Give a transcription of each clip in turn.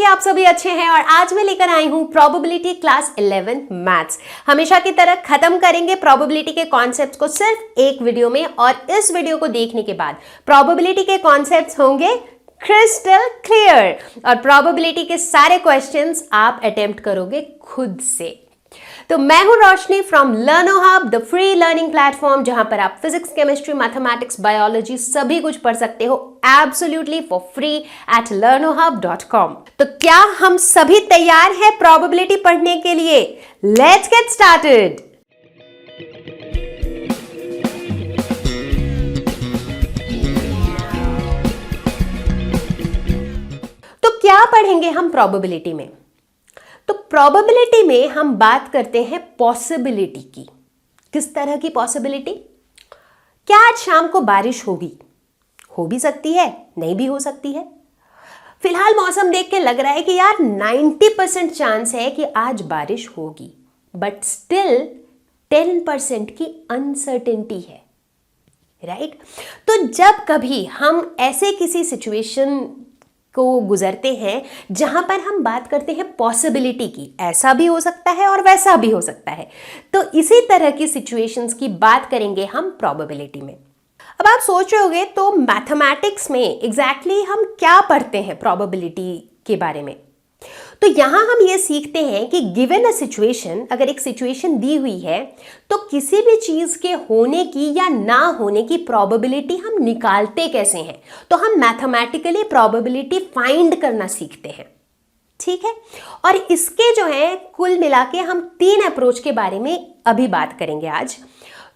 आप सभी अच्छे हैं और आज मैं लेकर आई हूं प्रोबेबिलिटी क्लास 11 मैथ्स। हमेशा की तरह खत्म करेंगे प्रोबेबिलिटी के कॉन्सेप्ट्स को सिर्फ एक वीडियो में, और इस वीडियो को देखने के बाद प्रोबेबिलिटी के कॉन्सेप्ट्स होंगे क्रिस्टल क्लियर और प्रोबेबिलिटी के सारे क्वेश्चंस आप अटेम्प्ट करोगे खुद से। तो मैं हूं Roshni from Learno hub, the free learning platform, जहां पर आप फिजिक्स, केमिस्ट्री, मैथमेटिक्स, बायोलॉजी सभी कुछ पढ़ सकते हो absolutely for free at learnohub.com। तो क्या हम सभी तैयार हैं प्रोबेबिलिटी पढ़ने के लिए? Let's get started. तो क्या पढ़ेंगे हम प्रोबेबिलिटी में? तो प्रोबेबिलिटी में हम बात करते हैं पॉसिबिलिटी की। किस तरह की पॉसिबिलिटी? क्या आज शाम को बारिश होगी? हो भी सकती है, नहीं भी हो सकती है। फिलहाल मौसम देख के लग रहा है कि यार 90% चांस है कि आज बारिश होगी, बट स्टिल 10% की अनसर्टेनिटी है, राइट? तो जब कभी हम ऐसे किसी सिचुएशन को गुजरते हैं जहां पर हम बात करते हैं पॉसिबिलिटी की, ऐसा भी हो सकता है और वैसा भी हो सकता है, तो इसी तरह की सिचुएशंस की बात करेंगे हम प्रोबेबिलिटी में। अब आप सोच रहे होंगे तो मैथमेटिक्स में एग्जैक्टली हम क्या पढ़ते हैं प्रोबेबिलिटी के बारे में? तो यहां हम ये सीखते हैं कि गिवन अ सिचुएशन, अगर एक सिचुएशन दी हुई है तो किसी भी चीज के होने की या ना होने की प्रोबेबिलिटी हम निकालते कैसे हैं। तो हम मैथमेटिकली प्रोबेबिलिटी फाइंड करना सीखते हैं, ठीक है? और इसके जो है कुल मिला के हम 3 अप्रोच के बारे में अभी बात करेंगे आज।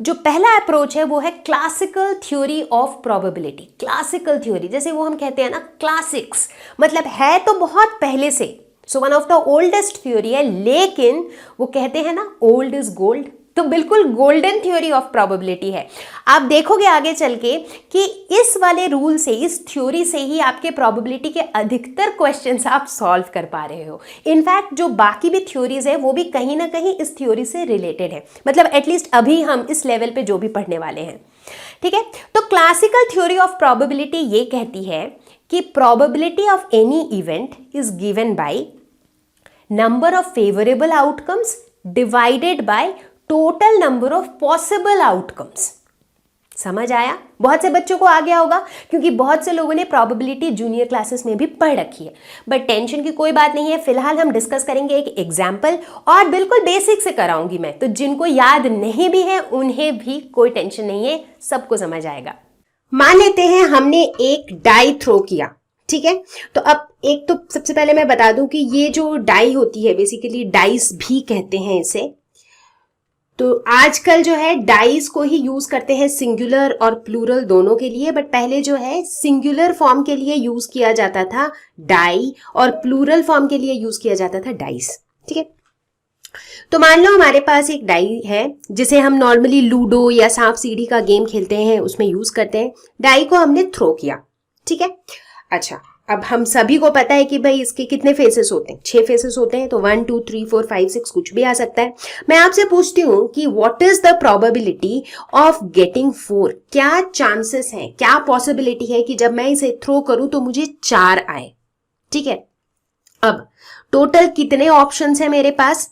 जो पहला अप्रोच है वो है classical theory of probability. Classical theory जैसे वो हम कहते हैं ना, क्लासिक्स मतलब है तो बहुत पहले से, so one of the oldest theory है, लेकिन वो कहते हैं ना ओल्ड इज गोल्ड, तो बिल्कुल गोल्डन थ्योरी ऑफ प्रोबेबिलिटी है। आप देखोगे आगे चल के कि इस वाले रूल से, इस थ्योरी से ही आपके प्रोबेबिलिटी के अधिकतर क्वेश्चंस आप सॉल्व कर पा रहे हो। इनफैक्ट जो बाकी भी थ्योरीज है वो भी कहीं ना कहीं इस थ्योरी से रिलेटेड है, मतलब एटलीस्ट अभी हम इस लेवल पे जो भी पढ़ने वाले हैं, ठीक है? तो क्लासिकल थ्योरी ऑफ प्रोबेबिलिटी ये कहती है कि probability of any event is given by number of favourable outcomes divided by total number of possible outcomes. समझ आया? बहुत से बच्चों को आ गया होगा क्योंकि बहुत से लोगों ने प्रोबेबिलिटी जूनियर क्लासेस में भी पढ़ रखी है, बट टेंशन की कोई बात नहीं है। फिलहाल हम डिस्कस करेंगे एक एग्जाम्पल, और बिल्कुल बेसिक से कराऊंगी मैं, तो जिनको याद नहीं भी है उन्हें भी कोई टेंशन नहीं है, सबको समझ आएगा। मान लेते हैं हमने एक डाई थ्रो किया, ठीक है? तो अब एक तो सबसे पहले मैं बता दूं कि ये जो डाई होती है बेसिकली डाइस भी कहते हैं इसे। तो आजकल जो है डाइस को ही यूज करते हैं सिंगुलर और प्लूरल दोनों के लिए, बट पहले जो है सिंगुलर फॉर्म के लिए यूज किया जाता था डाई और प्लूरल फॉर्म के लिए यूज किया जाता था डाइस, ठीक है? तो मान लो हमारे पास एक डाई है जिसे हम नॉर्मली लूडो या सांप सीढ़ी का गेम खेलते हैं उसमें यूज करते हैं। डाई को हमने थ्रो किया, ठीक है? अच्छा, अब हम सभी को पता है कि भाई इसके कितने फेसेस होते हैं? 6 फेसेस होते हैं, तो 1 2 3 4 5 6 कुछ भी आ सकता है। मैं आपसे पूछती हूँ कि what is the probability of getting 4? क्या चांसेस हैं, क्या पॉसिबिलिटी है कि जब मैं इसे थ्रो करूं तो मुझे 4 आए, ठीक है? अब टोटल कितने ऑप्शंस है मेरे पास?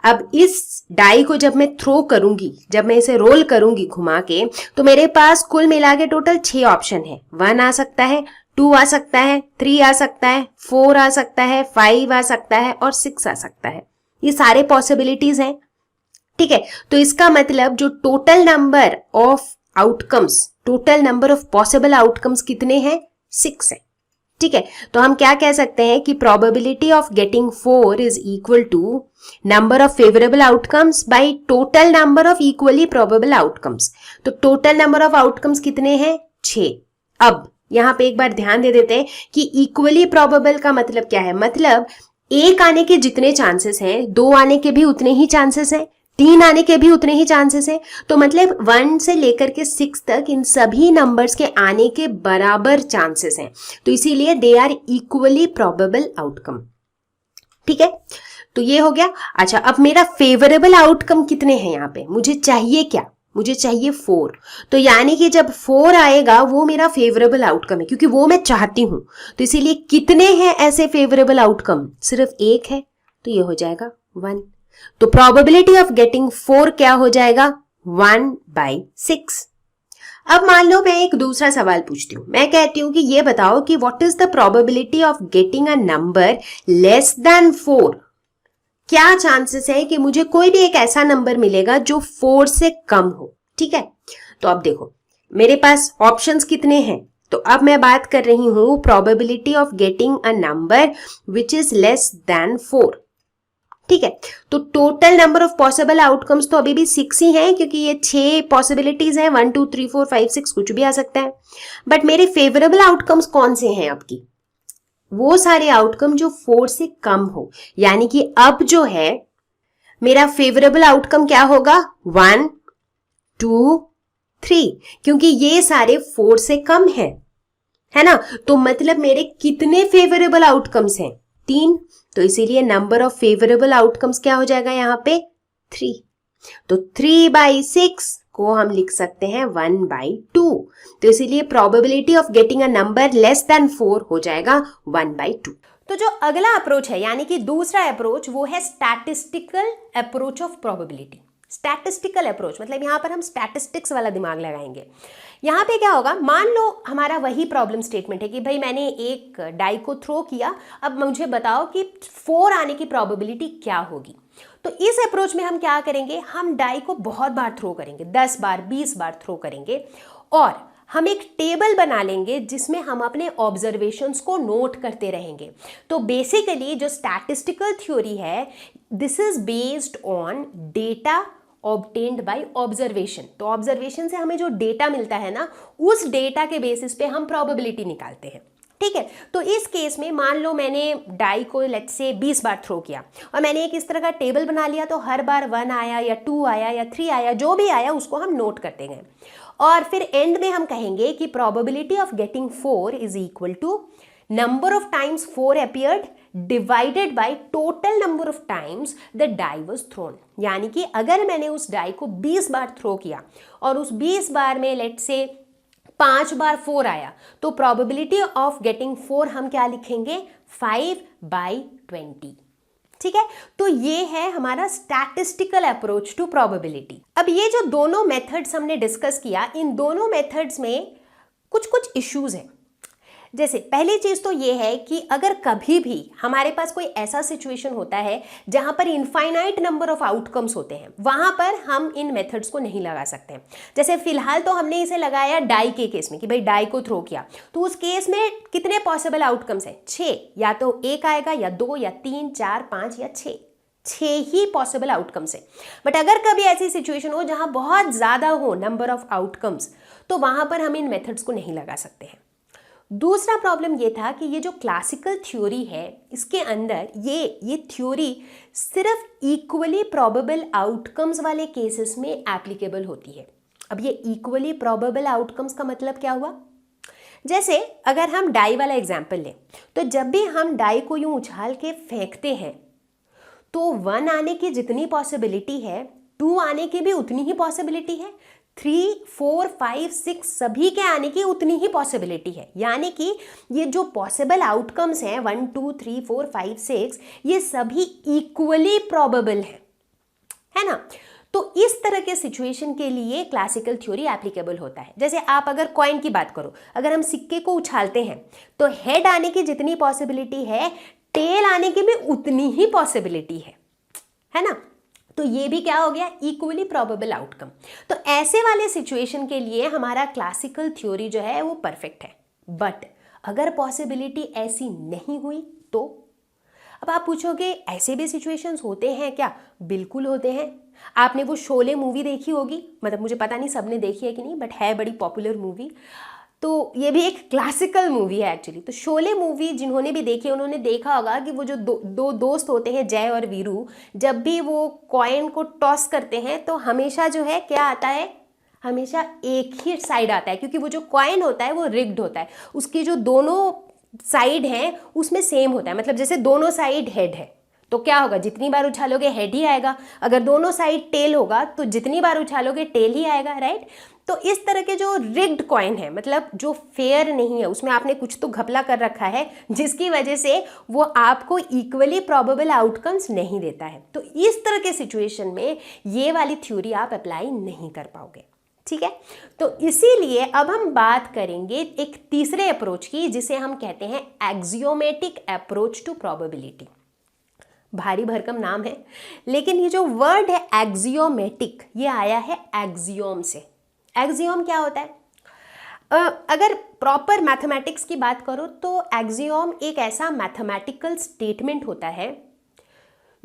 अब इस डाई को जब मैं थ्रो करूंगी, जब मैं इसे रोल करूंगी घुमा के, तो मेरे पास कुल मिला के टोटल 6 ऑप्शन है। 1 आ सकता है, 2 आ सकता है, 3 आ सकता है, 4 आ सकता है, 5 आ सकता है और 6 आ सकता है। ये सारे पॉसिबिलिटीज हैं, ठीक है? तो इसका मतलब जो total number of outcomes, total number of possible outcomes कितने हैं? 6 है, ठीक है? तो हम क्या कह सकते हैं कि probability of getting 4 is equal to number of favourable outcomes by total number of equally probable outcomes. तो टोटल नंबर ऑफ आउटकम्स कितने हैं? 6। अब यहां पे एक बार ध्यान दे देते हैं कि इक्वली प्रोबेबल का मतलब क्या है? मतलब 1 आने के जितने चांसेस हैं, 2 आने के भी उतने ही चांसेस हैं, 3 आने के भी उतने ही चांसेस हैं। तो मतलब 1 से लेकर के 6 तक इन सभी नंबर्स के आने के बराबर चांसेस हैं, तो इसीलिए they are equally probable outcome, ठीक है? तो ये हो गया। अच्छा, अब मेरा फेवरेबल आउटकम कितने हैं? यहाँ पे मुझे चाहिए क्या? मुझे चाहिए 4। तो यानी कि जब 4 आएगा वो मेरा फेवरेबल आउटकम है, क्योंकि वो मैं चाहती हूं। तो इसीलिए कितने हैं ऐसे फेवरेबल आउटकम? सिर्फ एक है, तो ये हो जाएगा 1। तो प्रोबेबिलिटी ऑफ गेटिंग 4 क्या हो जाएगा? 1/6। अब मान लो मैं एक दूसरा सवाल पूछती हूँ। मैं कहती हूँ कि ये बताओ कि what is the probability of getting a number less than 4। क्या चांसेस है कि मुझे कोई भी एक ऐसा नंबर मिलेगा जो 4 से कम हो? ठीक है, तो अब देखो मेरे पास ऑप्शंस कितने हैं। तो अब मैं बात कर रही हूं probability of getting a number which is less then 4। ठीक है, तो total number of possible outcomes तो अभी भी 6 ही हैं, क्योंकि ये 6 पॉसिबिलिटीज हैं, 1 2 3 4 5 6 कुछ भी आ सकता है। बट मेरे फेवरेबल आउटकम्स कौन से हैं आपकी? वो सारे आउटकम जो 4 से कम हो। यानी कि अब जो है मेरा फेवरेबल आउटकम क्या होगा? 1 2 3, क्योंकि ये सारे 4 से कम है ना। तो मतलब मेरे कितने फेवरेबल आउटकम्स हैं? 3। तो इसीलिए नंबर ऑफ फेवरेबल आउटकम्स क्या हो जाएगा यहाँ पे? 3। तो 3/6 को हम लिख सकते हैं 1/2। तो इसीलिए probability of getting a number less than 4 हो जाएगा 1/2। तो जो अगला अप्रोच है, यानी कि दूसरा अप्रोच, वो है statistical approach of probability. Statistical approach मतलब यहाँ पर हम स्टैटिस्टिक्स वाला दिमाग लगाएंगे। यहाँ पे क्या होगा, मान लो हमारा वही प्रॉब्लम स्टेटमेंट है कि भाई मैंने एक डाई को थ्रो किया, अब मुझे बताओ कि 4 आने की प्रोबेबिलिटी क्या होगी। तो इस अप्रोच में हम क्या करेंगे, हम डाई को बहुत बार थ्रो करेंगे, 10 बार 20 बार थ्रो करेंगे, और हम एक टेबल बना लेंगे जिसमें हम अपने ऑब्जर्वेशंस को नोट करते रहेंगे। तो बेसिकली जो स्टैटिस्टिकल थ्योरी है, this is based on data obtained by observation. तो ऑब्जर्वेशन से हमें जो डेटा मिलता है ना, उस डेटा के बेसिस पे हम प्रोबेबिलिटी निकालते हैं। ठीक है, तो इस केस में मान लो मैंने डाई को लेट्स से 20 बार थ्रो किया और मैंने एक इस तरह का टेबल बना लिया, तो हर बार 1 आया या 2 आया या 3 आया, जो भी आया उसको हम नोट करते गए। और फिर एंड में हम कहेंगे कि probability of getting 4 is equal to number of times 4 appeared divided by total number of times the die was thrown. यानी कि अगर मैंने उस डाई को 20 बार थ्रो किया और उस 20 बार में लेट्स से 5 बार 4 आया, तो प्रोबेबिलिटी ऑफ गेटिंग 4 हम क्या लिखेंगे? 5/20। ठीक है, तो ये है हमारा स्टैटिस्टिकल अप्रोच टू प्रोबेबिलिटी। अब ये जो दोनों मेथड्स हमने डिस्कस किया, इन दोनों मेथड्स में कुछ कुछ इश्यूज हैं। जैसे पहली चीज तो ये है कि अगर कभी भी हमारे पास कोई ऐसा सिचुएशन होता है जहां पर इनफाइनाइट नंबर ऑफ आउटकम्स होते हैं, वहां पर हम इन मेथड्स को नहीं लगा सकते हैं। जैसे फिलहाल तो हमने इसे लगाया डाई के केस में कि भाई डाई को थ्रो किया, तो उस केस में कितने पॉसिबल आउटकम्स हैं? 6। या तो 1 आएगा या 2 या 3 4 5 या 6 ही पॉसिबल आउटकम्स है। बट अगर कभी ऐसी सिचुएशन हो जहां बहुत ज्यादा हो नंबर ऑफ आउटकम्स, तो वहां पर हम इन मेथड्स को नहीं लगा सकते हैं। दूसरा प्रॉब्लम ये था कि ये जो क्लासिकल थ्योरी है, इसके अंदर ये थ्योरी सिर्फ इक्वली प्रोबेबल आउटकम्स वाले केसेस में एप्लीकेबल होती है। अब ये इक्वली प्रोबेबल आउटकम्स का मतलब क्या हुआ? जैसे अगर हम डाई वाला एग्जाम्पल लें, तो जब भी हम डाई को यूं उछाल के फेंकते हैं, तो 1 आने की जितनी पॉसिबिलिटी है, 2 आने की भी उतनी ही पॉसिबिलिटी है, 3 4 5 6 सभी के आने की उतनी ही पॉसिबिलिटी है। यानी कि ये जो पॉसिबल आउटकम्स हैं 1 2 3 4 5 6, ये सभी इक्वली प्रोबेबल है ना। तो इस तरह के सिचुएशन के लिए क्लासिकल थ्योरी एप्लीकेबल होता है। जैसे आप अगर कॉइन की बात करो, अगर हम सिक्के को उछालते हैं, तो हेड आने की जितनी पॉसिबिलिटी है, टेल आने की भी उतनी ही पॉसिबिलिटी है ना। तो ये भी क्या हो गया? Equally probable outcome. तो ऐसे वाले सिचुएशन के लिए हमारा क्लासिकल थ्योरी जो है वो परफेक्ट है। बट अगर पॉसिबिलिटी ऐसी नहीं हुई तो? अब आप पूछोगे ऐसे भी सिचुएशंस होते हैं क्या? बिल्कुल होते हैं। आपने वो शोले मूवी देखी होगी, मतलब मुझे पता नहीं सबने देखी है कि नहीं, बट है बड़ी पॉपुलर मूवी। तो ये भी एक क्लासिकल मूवी है एक्चुअली। तो शोले मूवी जिन्होंने भी देखी है, उन्होंने देखा होगा कि वो जो दो दोस्त होते हैं, जय और वीरू, जब भी वो कॉइन को टॉस करते हैं तो हमेशा जो है क्या आता है? हमेशा एक ही साइड आता है, क्योंकि वो जो कॉइन होता है वो रिग्ड होता है। उसकी जो दोनों साइड हैं उसमें सेम होता है, मतलब जैसे दोनों साइड हेड है, तो क्या होगा, जितनी बार उछालोगे हेड ही आएगा, अगर दोनों साइड टेल होगा तो जितनी बार उछालोगे टेल ही आएगा, राइट। तो इस तरह के जो रिग्ड कॉइन है, मतलब जो फेयर नहीं है, उसमें आपने कुछ तो घपला कर रखा है जिसकी वजह से वो आपको इक्वली प्रोबेबल आउटकम्स नहीं देता है। तो इस तरह के सिचुएशन में ये वाली थ्योरी आप अप्लाई नहीं कर पाओगे, ठीक है। तो इसीलिए अब हम बात करेंगे एक तीसरे अप्रोच की, जिसे हम कहते हैं एक्सियोमेटिक अप्रोच टू प्रोबेबिलिटी। भारी भरकम नाम है, लेकिन ये जो वर्ड है एक्सियोमेटिक, ये आया है एक्सियोम से। एक्सियोम क्या होता है? अगर प्रॉपर मैथमेटिक्स की बात करो तो एक्सियोम एक ऐसा मैथमेटिकल स्टेटमेंट होता है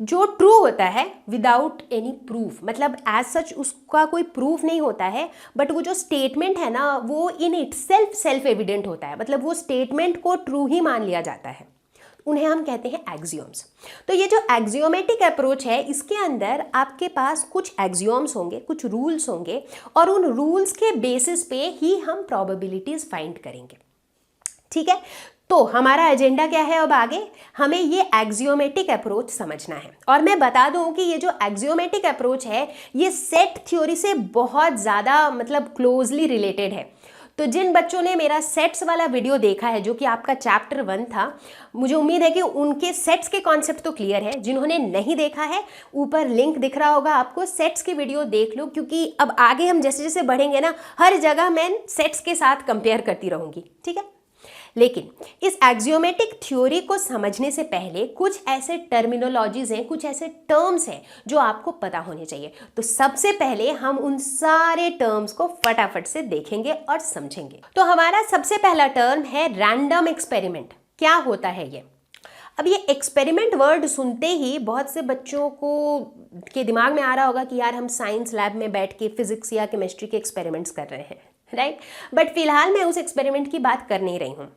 जो ट्रू होता है विदाउट एनी प्रूफ, मतलब एज सच उसका कोई प्रूफ नहीं होता है, बट वो जो स्टेटमेंट है ना वो इन इटसेल्फ सेल्फ एविडेंट होता है, मतलब वो स्टेटमेंट को ट्रू ही मान लिया जाता है। उन्हें हम कहते हैं एक्सियोम्स। तो ये जो एक्सियोमेटिक अप्रोच है, इसके अंदर आपके पास कुछ एक्सियोम्स होंगे, कुछ रूल्स होंगे, और उन रूल्स के बेसिस पे ही हम प्रोबेबिलिटीज फाइंड करेंगे, ठीक है। तो हमारा एजेंडा क्या है अब आगे, हमें ये एक्सियोमेटिक अप्रोच समझना है। और मैं बता दूं कि ये जो एक्सियोमेटिक अप्रोच है ये सेट थ्योरी से बहुत ज़्यादा मतलब क्लोजली रिलेटेड है। तो जिन बच्चों ने मेरा सेट्स वाला वीडियो देखा है, जो कि आपका चैप्टर 1 था, मुझे उम्मीद है कि उनके सेट्स के कॉन्सेप्ट तो क्लियर है। जिन्होंने नहीं देखा है, ऊपर लिंक दिख रहा होगा आपको, सेट्स की वीडियो देख लो, क्योंकि अब आगे हम जैसे जैसे बढ़ेंगे ना, हर जगह मैं सेट्स के साथ कंपेयर करती रहूंगी, ठीक है। लेकिन इस एक्सियोमेटिक थ्योरी को समझने से पहले कुछ ऐसे टर्मिनोलॉजीज हैं, कुछ ऐसे टर्म्स हैं जो आपको पता होने चाहिए। तो सबसे पहले हम उन सारे टर्म्स को फटाफट से देखेंगे और समझेंगे। तो हमारा सबसे पहला टर्म है रैंडम एक्सपेरिमेंट। क्या होता है ये? अब ये एक्सपेरिमेंट वर्ड सुनते ही बहुत से बच्चों को के दिमाग में आ रहा होगा कि यार हम साइंस लैब में बैठ के फिजिक्स या केमिस्ट्री के एक्सपेरिमेंट्स कर रहे हैं, राइट। बट फिलहाल मैं उस एक्सपेरिमेंट की बात कर नहीं रही हूँ।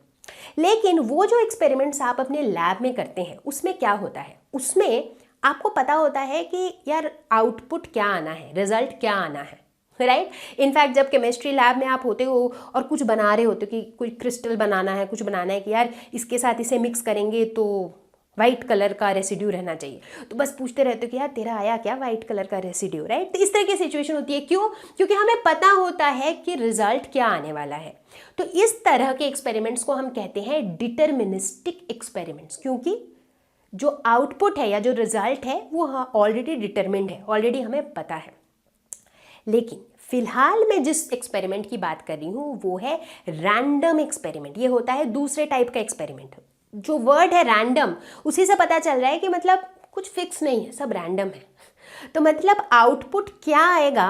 लेकिन वो जो एक्सपेरिमेंट्स आप अपने लैब में करते हैं उसमें क्या होता है, उसमें आपको पता होता है कि यार आउटपुट क्या आना है, रिजल्ट क्या आना है, राइट। इनफैक्ट जब केमिस्ट्री लैब में आप होते हो और कुछ बना रहे होते हो कि कोई क्रिस्टल बनाना है, कुछ बनाना है कि यार इसके साथ इसे मिक्स करेंगे तो वाइट कलर का रेसिड्यू रहना चाहिए, तो बस पूछते रहते हो कि यार तेरा आया क्या वाइट कलर का रेसिड्यू, राइट। तो इस तरह की सिचुएशन होती है। क्यों? क्योंकि हमें पता होता है कि रिजल्ट क्या आने वाला है। तो इस तरह के एक्सपेरिमेंट्स को हम कहते हैं डिटर्मिनिस्टिक एक्सपेरिमेंट्स, क्योंकि जो आउटपुट है या जो रिजल्ट है वो ऑलरेडी डिटर्मिन्ड है, ऑलरेडी हमें पता है। लेकिन फिलहाल मैं जिस एक्सपेरिमेंट की बात कर रही हूँ वो है रैंडम एक्सपेरिमेंट। ये होता है दूसरे टाइप का एक्सपेरिमेंट। जो वर्ड है रैंडम, उसी से पता चल रहा है कि मतलब कुछ फिक्स नहीं है, सब रैंडम है। तो मतलब आउटपुट क्या आएगा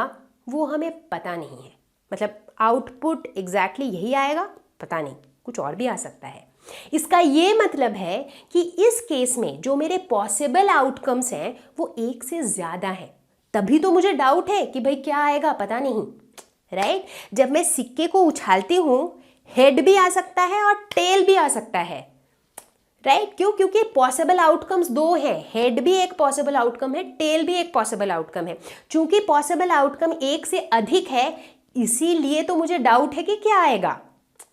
वो हमें पता नहीं है, मतलब आउटपुट एग्जैक्टली यही आएगा, पता नहीं, कुछ और भी आ सकता है। इसका ये मतलब है कि इस केस में जो मेरे पॉसिबल आउटकम्स हैं वो एक से ज़्यादा है, तभी तो मुझे डाउट है कि भाई क्या आएगा पता नहीं, राइट। जब मैं सिक्के को उछालती हूँ हेड भी आ सकता है और टेल भी आ सकता है, राइट। क्यों? क्योंकि पॉसिबल आउटकम्स दो हैं, हेड भी एक पॉसिबल आउटकम है, टेल भी एक पॉसिबल आउटकम है। चूंकि पॉसिबल आउटकम एक से अधिक है इसीलिए तो मुझे डाउट है कि क्या आएगा,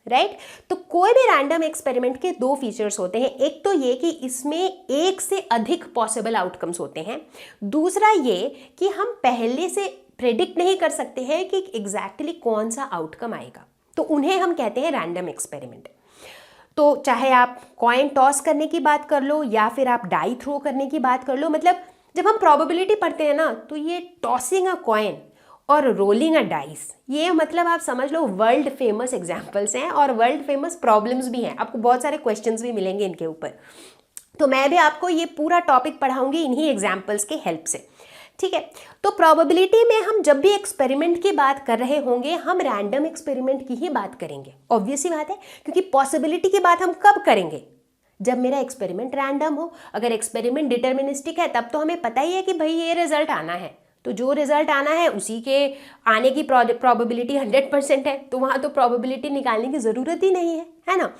राइट। तो कोई भी रैंडम एक्सपेरिमेंट के दो फीचर्स होते हैं, एक तो ये कि इसमें एक से अधिक पॉसिबल आउटकम्स होते हैं, दूसरा ये कि हम पहले से प्रेडिक्ट नहीं कर सकते हैं कि एग्जैक्टली कौन सा आउटकम आएगा। तो उन्हें हम कहते हैं रैंडम एक्सपेरिमेंट। तो चाहे आप कॉइन टॉस करने की बात कर लो या फिर आप डाई थ्रो करने की बात कर लो, मतलब जब हम प्रोबेबिलिटी पढ़ते हैं ना तो ये टॉसिंग अ कॉइन और रोलिंग अ डाइस, ये मतलब आप समझ लो वर्ल्ड फेमस एग्जाम्पल्स हैं और वर्ल्ड फेमस प्रॉब्लम्स भी हैं। आपको बहुत सारे क्वेश्चंस भी मिलेंगे इनके ऊपर। तो मैं भी आपको ये पूरा टॉपिक पढ़ाऊंगी इन्हीं एग्जाम्पल्स के हेल्प से, ठीक है। तो प्रोबेबिलिटी में हम जब भी एक्सपेरिमेंट की बात कर रहे होंगे हम रैंडम एक्सपेरिमेंट की ही बात करेंगे, ऑब्वियस सी बात है, क्योंकि पॉसिबिलिटी की बात हम कब करेंगे? जब मेरा एक्सपेरिमेंट रैंडम हो। अगर एक्सपेरिमेंट डिटर्मिनिस्टिक है तब तो हमें पता ही है कि भाई ये रिजल्ट आना है, तो जो रिजल्ट आना है उसी के आने की प्रोबेबिलिटी 100% है, तो वहाँ तो प्रोबेबिलिटी निकालने की ज़रूरत ही नहीं है ना।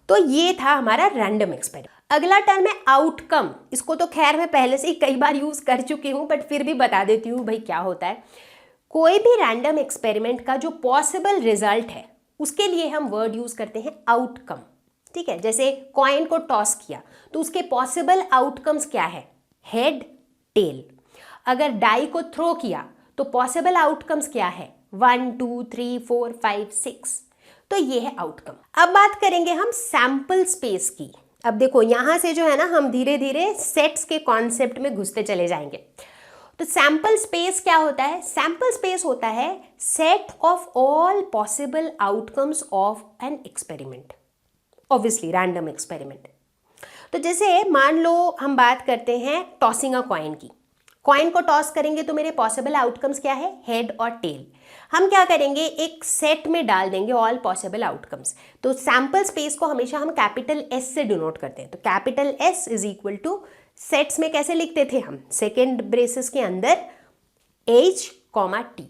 तो ये था हमारा रैंडम एक्सपेरिमेंट। अगला टर्म है आउटकम। इसको तो खैर मैं पहले से ही कई बार यूज़ कर चुकी हूँ, बट फिर भी बता देती हूँ भाई क्या होता है। कोई भी रैंडम एक्सपेरिमेंट का जो पॉसिबल रिजल्ट है उसके लिए हम वर्ड यूज़ करते हैं आउटकम, ठीक है। जैसे कॉइन को टॉस किया तो उसके पॉसिबल आउटकम्स क्या है? Head tail. अगर डाई को थ्रो किया तो पॉसिबल आउटकम्स क्या है, 1 2 3 4 5 6, तो ये है आउटकम। अब बात करेंगे हम सैंपल स्पेस की। अब देखो यहां से जो है ना हम धीरे धीरे सेट्स के कॉन्सेप्ट में घुसते चले जाएंगे। तो सैंपल स्पेस क्या होता है, सैंपल स्पेस होता है set of all possible outcomes of an experiment, obviously random experiment. तो जैसे मान लो हम बात करते हैं टॉसिंग अ कॉइन की, कॉइन को टॉस करेंगे तो मेरे पॉसिबल आउटकम्स क्या है, हेड और टेल। हम क्या करेंगे, एक सेट में डाल देंगे ऑल पॉसिबल आउटकम्स। तो सैंपल स्पेस को हमेशा हम कैपिटल एस से डिनोट करते हैं। तो capital S is equal to, sets में कैसे लिखते थे हम, सेकेंड ब्रेसेस के अंदर H, T,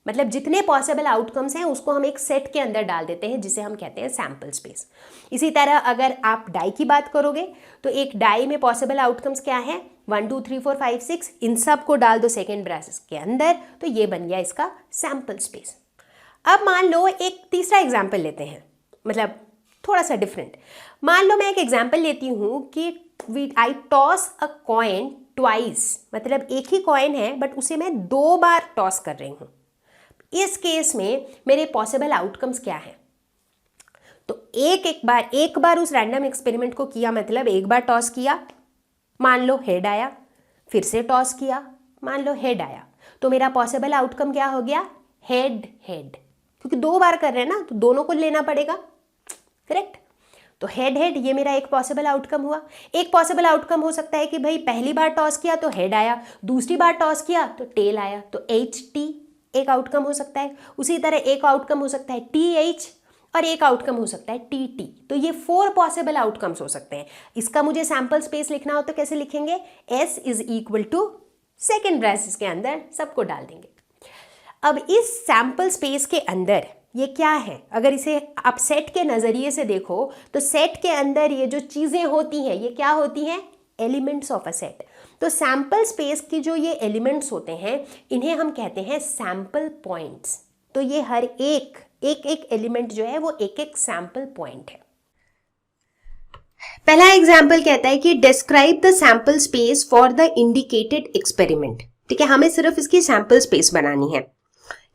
मतलब जितने पॉसिबल आउटकम्स हैं उसको हम एक सेट के अंदर डाल देते हैं जिसे हम कहते हैं सैंपल स्पेस। इसी तरह अगर आप डाई की बात करोगे तो एक डाई में पॉसिबल आउटकम्स क्या है, 1 2 3 4 5 6, इन सब को डाल दो सेकेंड ब्रेसेस के अंदर, तो ये बन गया इसका सैंपल स्पेस। अब मान लो एक तीसरा एग्जाम्पल लेते हैं, मतलब थोड़ा सा डिफरेंट। मान लो मैं एक एग्जाम्पल लेती हूँ कि आई टॉस अ कॉइन ट्वाइस, मतलब एक ही कॉइन है बट उसे मैं 2 बार टॉस कर रही हूँ। इस केस में मेरे पॉसिबल आउटकम्स क्या है, तो एक बार उस रैंडम एक्सपेरिमेंट को किया, मतलब एक बार टॉस किया, मान लो हेड आया, फिर से टॉस किया, मान लो हेड आया, तो मेरा पॉसिबल आउटकम क्या हो गया, हेड हेड, क्योंकि 2 बार कर रहे हैं ना तो दोनों को लेना पड़ेगा, करेक्ट। तो हेड हेड ये मेरा एक पॉसिबल आउटकम हुआ। एक पॉसिबल आउटकम हो सकता है कि भाई पहली बार टॉस किया तो हेड आया, दूसरी बार टॉस किया तो टेल आया, तो HT एक आउटकम हो सकता है। उसी तरह एक आउटकम हो सकता है TH और एक आउटकम हो सकता है TT। तो ये 4 पॉसिबल आउटकम्स हो सकते हैं। इसका मुझे सैंपल स्पेस लिखना हो तो कैसे लिखेंगे, S is equal to second braces के अंदर सबको डाल देंगे। अब इस सैंपल स्पेस के अंदर ये क्या है, अगर इसे आप सेट के नज़रिए से देखो तो सेट के अंदर ये जो चीज़ें होती हैं ये क्या होती हैं, एलिमेंट्स ऑफ अ सेट। तो सैंपल स्पेस की जो ये एलिमेंट्स होते हैं इन्हें हम कहते हैं सैंपल पॉइंट्स। तो ये हर एक एलिमेंट जो है वो एक सैंपल पॉइंट है। पहला एग्जाम्पल कहता है कि describe the sample space for the indicated experiment. ठीक है, हमें सिर्फ इसकी सैंपल स्पेस बनानी है।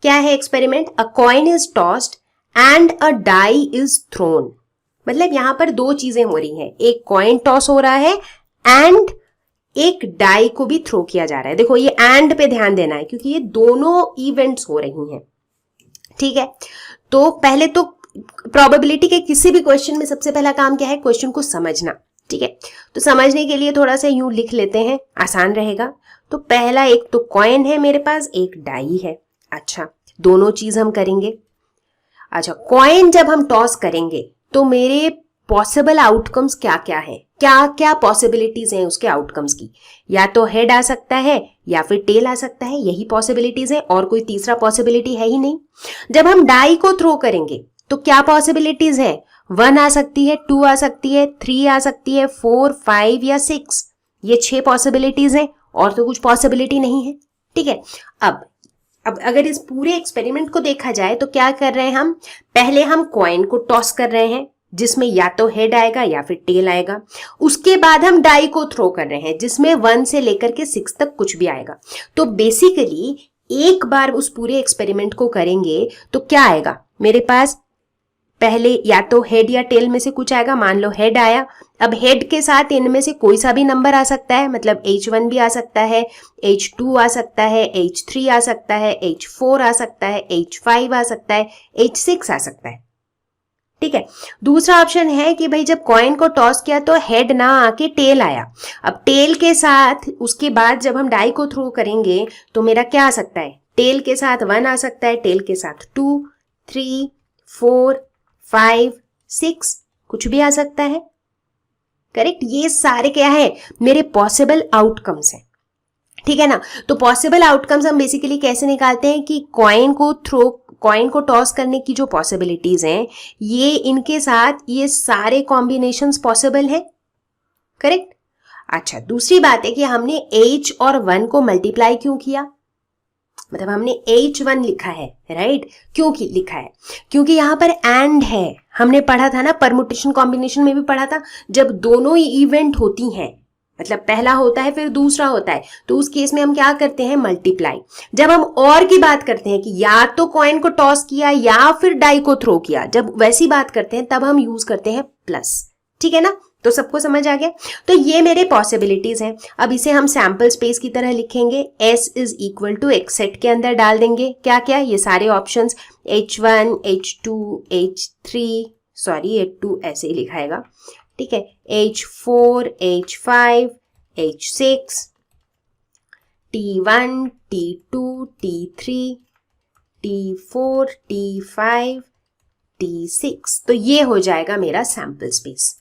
क्या है experiment, a coin is tossed and a die is thrown. मतलब यहां पर 2 चीजें हो रही हैं, एक कॉइन टॉस हो रहा है एंड एक डाई को भी थ्रो किया जा रहा है। देखो ये एंड पे ध्यान देना है क्योंकि ये दोनों इवेंट्स हो रही हैं। ठीक है, तो पहले तो प्रोबेबिलिटी के किसी भी क्वेश्चन में सबसे पहला काम क्या है, क्वेश्चन को समझना। ठीक है, तो समझने के लिए थोड़ा सा यूं लिख लेते हैं, आसान रहेगा। तो पहला, एक तो कॉइन है मेरे पास, एक डाई है। अच्छा, दोनों चीज हम करेंगे। अच्छा, कॉइन जब हम टॉस करेंगे तो मेरे पॉसिबल आउटकम्स क्या क्या है, क्या क्या पॉसिबिलिटीज हैं उसके आउटकम्स की, या तो हेड आ सकता है या फिर टेल आ सकता है, यही पॉसिबिलिटीज है और कोई तीसरा पॉसिबिलिटी है ही नहीं। जब हम डाई को थ्रो करेंगे तो क्या पॉसिबिलिटीज है, 1 आ सकती है, 2 आ सकती है, 3 आ सकती है, 4 5 या 6, ये 6 पॉसिबिलिटीज हैं और तो कुछ पॉसिबिलिटी नहीं है। ठीक है, अब अगर इस पूरे एक्सपेरिमेंट को देखा जाए तो क्या कर रहे हैं हम, पहले हम कॉइन को टॉस कर रहे हैं जिसमें या तो हेड आएगा या फिर टेल आएगा। उसके बाद हम डाई को थ्रो कर रहे हैं जिसमें 1 से लेकर के 6 तक कुछ भी आएगा। तो बेसिकली एक बार उस पूरे एक्सपेरिमेंट को करेंगे तो क्या आएगा मेरे पास, पहले या तो हेड या टेल में से कुछ आएगा। मान लो हेड आया, अब हेड के साथ इनमें से कोई सा भी नंबर आ सकता है, मतलब H1 भी आ सकता है, H2 आ सकता है, H3 आ सकता है, H4 आ सकता है, H5 आ सकता है, H6 आ सकता है। ठीक है, दूसरा ऑप्शन है कि भाई जब कॉइन को टॉस किया तो हेड ना आके टेल आया। अब टेल के साथ उसके बाद जब हम डाई को थ्रो करेंगे तो मेरा क्या आ सकता है, टेल के साथ 1 आ सकता है, टेल के साथ 2 3 4 5 6 कुछ भी आ सकता है। करेक्ट, ये सारे क्या है, मेरे पॉसिबल आउटकम्स हैं। ठीक है ना, तो पॉसिबल आउटकम्स हम बेसिकली कैसे निकालते हैं कि कॉइन को टॉस करने की जो पॉसिबिलिटीज हैं ये इनके साथ ये सारे कॉम्बिनेशंस पॉसिबल हैं। करेक्ट। अच्छा, दूसरी बात है कि हमने H और 1 को मल्टीप्लाई क्यों किया, मतलब हमने H1 लिखा है, राइट, क्यों लिखा है, क्योंकि यहां पर एंड है। हमने पढ़ा था ना, परमुटेशन कॉम्बिनेशन में भी पढ़ा था, जब दोनों ही इवेंट होती हैं मतलब पहला होता है फिर दूसरा होता है, तो उस केस में हम क्या करते हैं, मल्टीप्लाई। जब हम और की बात करते हैं कि या तो कॉइन को टॉस किया या फिर डाई को थ्रो किया, जब वैसी बात करते हैं तब हम यूज करते हैं प्लस। ठीक है ना, तो सबको समझ आ गया। तो ये मेरे पॉसिबिलिटीज हैं। अब इसे हम सैंपल स्पेस की तरह लिखेंगे, s इज इक्वल टू एक सेट के अंदर डाल देंगे क्या क्या, ये सारे options H1 H2 H3, sorry H2 ऐसे ही लिखाएगा, ठीक है, H4 H5 H6 T1 T2 T3 T4 T5 T6। तो ये हो जाएगा मेरा सैंपल स्पेस।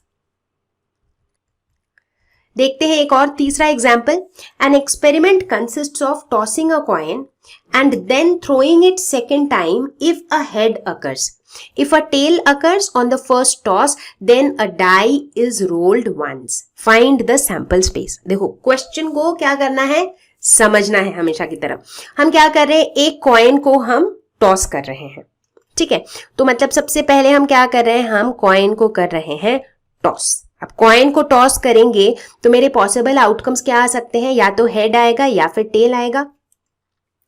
देखते हैं एक और तीसरा example. An experiment consists of tossing a coin and then throwing it second time if a head occurs. If a tail occurs on the first toss, then a die is rolled once. Find the sample space. देखो question को क्या करना है, समझना है हमेशा की तरह। हम क्या कर रहे हैं, एक कॉइन को हम टॉस कर रहे हैं, ठीक है। तो मतलब सबसे पहले हम क्या कर रहे हैं, हम कॉइन को कर रहे हैं टॉस। अब कॉइन को टॉस करेंगे तो मेरे पॉसिबल आउटकम्स क्या आ सकते हैं, या तो हेड आएगा या फिर टेल आएगा,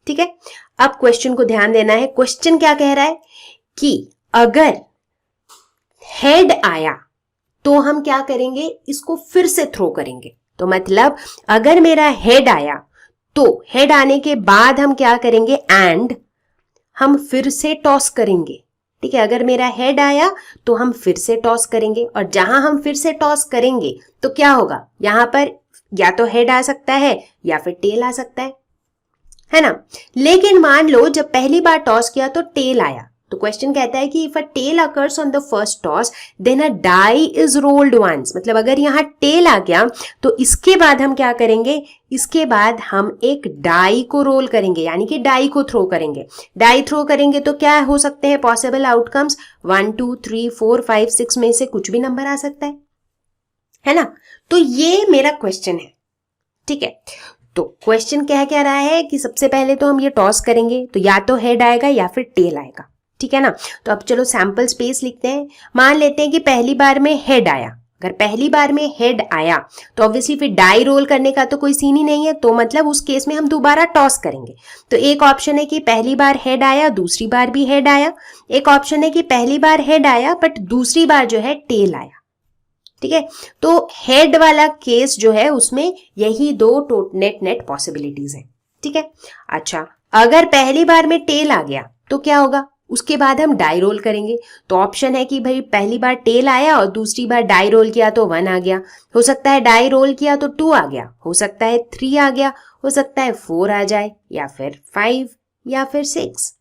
ठीक है। अब क्वेश्चन को ध्यान देना है। क्वेश्चन क्या कह रहा है कि अगर हेड आया तो हम क्या करेंगे, इसको फिर से थ्रो करेंगे। तो मतलब अगर मेरा हेड आया तो हेड आने के बाद हम क्या करेंगे, एंड हम फिर से टॉस करेंगे, ठीक है। अगर मेरा हेड आया तो हम फिर से टॉस करेंगे, और जहां हम फिर से टॉस करेंगे तो क्या होगा, यहां पर या तो हेड आ सकता है या फिर टेल आ सकता है ना। लेकिन मान लो जब पहली बार टॉस किया तो टेल आया, तो क्वेश्चन कहता है कि if a tail occurs on the first toss then a die is rolled once. मतलब अगर यहाँ टेल आ गया तो इसके बाद हम क्या करेंगे, इसके बाद हम एक डाई को रोल करेंगे, यानी कि डाई को थ्रो करेंगे। डाई थ्रो करेंगे तो क्या हो सकते हैं पॉसिबल आउटकम्स, 1 2 3 4 5 6 में से कुछ भी नंबर आ सकता है ना। तो ये मेरा क्वेश्चन है, ठीक है। तो क्वेश्चन क्या रहा है कि सबसे पहले तो हम ये टॉस करेंगे तो या तो हेड आएगा या फिर टेल आएगा, ठीक है ना। तो अब चलो सैंपल स्पेस लिखते हैं। मान लेते हैं कि पहली बार में हेड आया। अगर पहली बार में हेड आया तो ऑब्वियसली फिर डाई रोल करने का तो कोई सीन ही नहीं है, तो मतलब उस केस में हम दोबारा टॉस करेंगे। तो एक ऑप्शन है कि पहली बार हेड आया, दूसरी बार भी हेड आया। एक ऑप्शन है कि पहली बार हेड आया बट दूसरी बार जो है टेल आया, ठीक है। तो हेड वाला केस जो है उसमें यही दो नेट पॉसिबिलिटीज हैं, ठीक है। अच्छा, अगर पहली बार में टेल आ गया तो क्या होगा, उसके बाद हम डाई रोल करेंगे। तो ऑप्शन है कि भाई पहली बार टेल आया और दूसरी बार डाई रोल किया तो 1 आ गया, हो सकता है डाई रोल किया तो 2 आ गया, हो सकता है 3 आ गया, हो सकता है 4 आ जाए, या फिर 5 या फिर 6।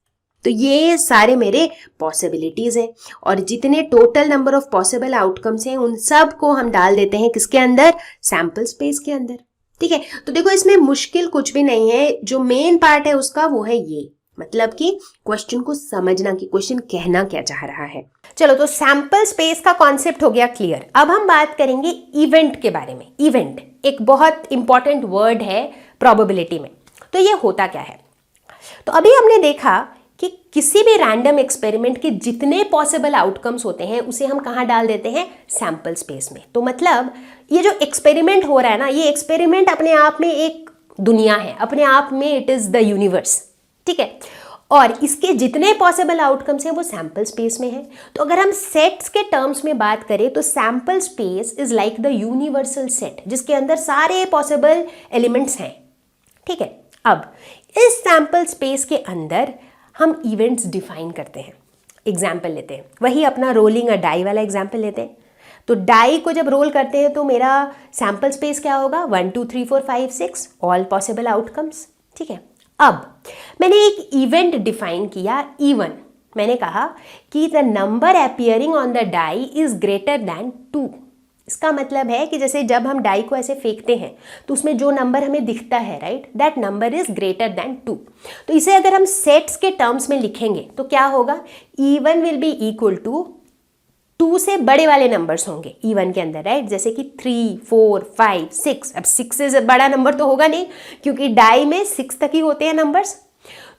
तो ये सारे मेरे पॉसिबिलिटीज हैं, और जितने total number of possible outcomes हैं उन सब को हम डाल देते हैं किसके अंदर, सैंपल स्पेस के अंदर, ठीक है। तो देखो इसमें मुश्किल कुछ भी नहीं है, जो मेन पार्ट है उसका वो है ये, मतलब कि क्वेश्चन को समझना कि क्वेश्चन कहना क्या चाह रहा है। चलो, तो सैंपल स्पेस का कॉन्सेप्ट हो गया क्लियर। अब हम बात करेंगे इवेंट के बारे में। इवेंट एक बहुत इंपॉर्टेंट वर्ड है प्रोबेबिलिटी में। तो ये होता क्या है, तो अभी हमने देखा कि किसी भी रैंडम एक्सपेरिमेंट के जितने पॉसिबल आउटकम्स होते हैं उसे हम कहाँ डाल देते हैं, सैंपल स्पेस में। तो मतलब ये जो एक्सपेरिमेंट हो रहा है ना, ये एक्सपेरिमेंट अपने आप में एक दुनिया है, अपने आप में इट इज द यूनिवर्स, ठीक है। और इसके जितने पॉसिबल आउटकम्स हैं वो सैंपल स्पेस में है। तो अगर हम सेट्स के टर्म्स में बात करें तो sample space is like the universal set, जिसके अंदर सारे पॉसिबल एलिमेंट्स हैं, ठीक है। अब इस सैंपल स्पेस के अंदर हम इवेंट्स डिफाइन करते हैं। एग्जाम्पल लेते हैं, वही अपना रोलिंग अ डाई वाला एग्जाम्पल लेते हैं। तो डाई को जब रोल करते हैं तो मेरा सैंपल स्पेस क्या होगा, 1 2 3 4 5 6 ऑल पॉसिबल आउटकम्स, ठीक है। अब मैंने एक इवेंट डिफाइन किया, E1। मैंने कहा कि the number appearing on the die is greater than 2। इसका मतलब है कि जैसे जब हम डाई को ऐसे फेंकते हैं तो उसमें जो नंबर हमें दिखता है, right, that number is greater than 2। तो इसे अगर हम सेट्स के टर्म्स में लिखेंगे तो क्या होगा, E1 will be equal to 2 से बड़े वाले नंबर्स होंगे E1 के अंदर, राइट, जैसे कि 3 4 5 6। अब 6 से बड़ा नंबर तो होगा नहीं, क्योंकि डाई में 6 तक ही होते हैं नंबर्स।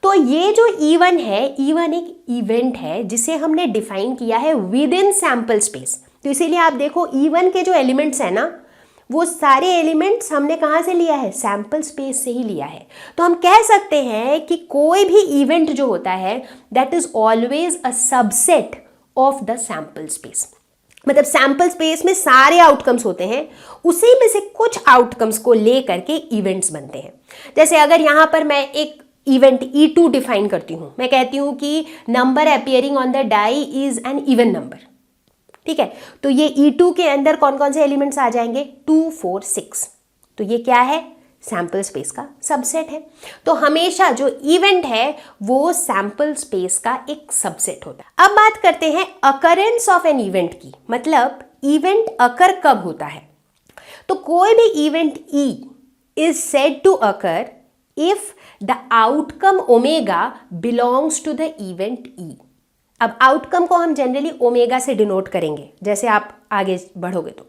तो ये जो E1 है, E1 एक इवेंट है जिसे हमने डिफाइन किया है विद इन सैंपल स्पेस। तो इसीलिए आप देखो E1 के जो एलिमेंट्स हैं ना, वो सारे एलिमेंट्स हमने कहाँ से लिया है? सैंपल स्पेस से ही लिया है। तो हम कह सकते हैं कि कोई भी इवेंट जो होता है that is always a subset of the sample space. मतलब सैंपल स्पेस में सारे आउटकम्स होते हैं, उसी में से कुछ आउटकम्स को लेकर के इवेंट्स बनते हैं। जैसे अगर यहां पर मैं एक इवेंट E2 डिफाइन करती हूं, मैं कहती हूं कि number appearing on the die is an even number, ठीक है, तो ये E2 के अंदर कौन कौन से एलिमेंट्स आ जाएंगे? 2, 4, 6। तो ये क्या है? सैंपल स्पेस का सबसेट है। तो हमेशा जो इवेंट है वो सैंपल स्पेस का एक सबसेट होता है। अब बात करते हैं अकरेंस ऑफ एन इवेंट की, मतलब इवेंट अकर कब होता है। तो कोई भी event E is said to occur if the outcome omega belongs to the event E। अब आउटकम को हम जनरली ओमेगा से डिनोट करेंगे जैसे आप आगे बढ़ोगे तो,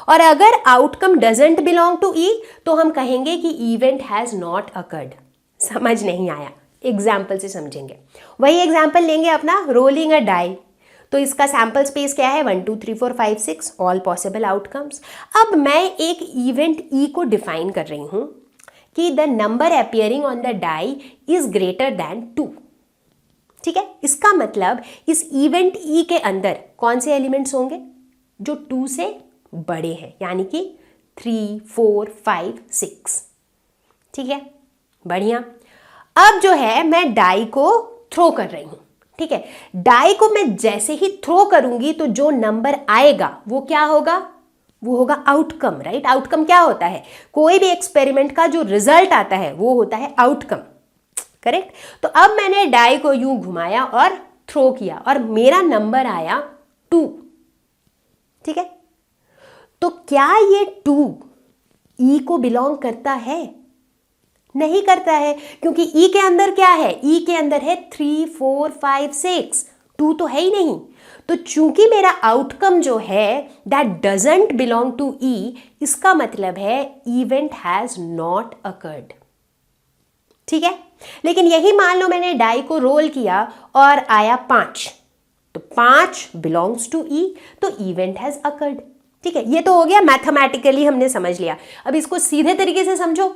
और अगर outcome doesn't belong to E तो हम कहेंगे कि इवेंट हैज नॉट अकर्ड। समझ नहीं आया? एग्जाम्पल से समझेंगे। वही एग्जाम्पल लेंगे अपना रोलिंग अ डाई। तो इसका सैंपल स्पेस क्या है? 1 2 3 4 5 6 ऑल पॉसिबल आउटकम्स। अब मैं एक इवेंट E को डिफाइन कर रही हूं कि the number appearing on the die is greater than 2। ठीक है, इसका मतलब इस इवेंट E के अंदर कौन से एलिमेंट्स होंगे? जो 2 से बड़े हैं, यानी कि 3, 4, 5, 6। ठीक है, बढ़िया। अब जो है मैं डाई को थ्रो कर रही हूं। ठीक है, डाई को मैं जैसे ही थ्रो करूंगी तो जो नंबर आएगा वो क्या होगा? वो होगा आउटकम, राइट। आउटकम क्या होता है? कोई भी एक्सपेरिमेंट का जो रिजल्ट आता है वो होता है आउटकम, करेक्ट। तो अब मैंने डाई को यूं घुमाया और थ्रो किया और मेरा नंबर आया 2। ठीक है, तो क्या ये 2 E को बिलोंग करता है? नहीं करता है, क्योंकि E के अंदर क्या है? E के अंदर है 3, 4, 5, 6, 2 तो है ही नहीं। तो चूंकि मेरा आउटकम जो है that doesn't belong to E, इसका मतलब है इवेंट हैज नॉट अकर्ड। ठीक है, लेकिन यही मान लो मैंने डाई को रोल किया और आया 5, तो 5 बिलोंग्स टू E, तो इवेंट हैज अकर्ड। ठीक है, ये तो हो गया मैथमेटिकली हमने समझ लिया। अब इसको सीधे तरीके से समझो।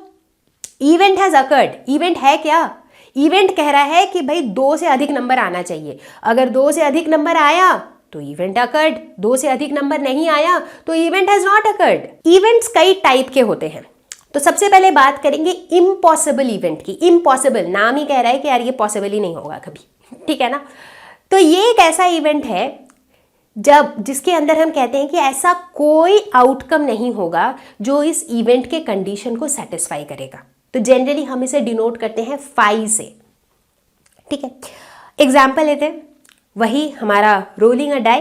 इवेंट हैज अकर्ड, इवेंट है क्या? इवेंट कह रहा है कि भाई 2 से अधिक नंबर आना चाहिए। अगर 2 से अधिक नंबर आया तो इवेंट अकर्ड, 2 से अधिक नंबर नहीं आया तो event has not occurred. Events कई टाइप के होते हैं। तो सबसे पहले बात करेंगे इम्पॉसिबल इवेंट की। इम्पॉसिबल नाम ही कह रहा है कि यार ये पॉसिबल ही नहीं होगा कभी, ठीक है ना। तो ये एक ऐसा इवेंट है जिसके अंदर हम कहते हैं कि ऐसा कोई आउटकम नहीं होगा जो इस इवेंट के कंडीशन को सेटिस्फाई करेगा। तो जनरली हम इसे डिनोट करते हैं फाई से। ठीक है, एग्जाम्पल लेते हैं, वही हमारा रोलिंग अ डाई।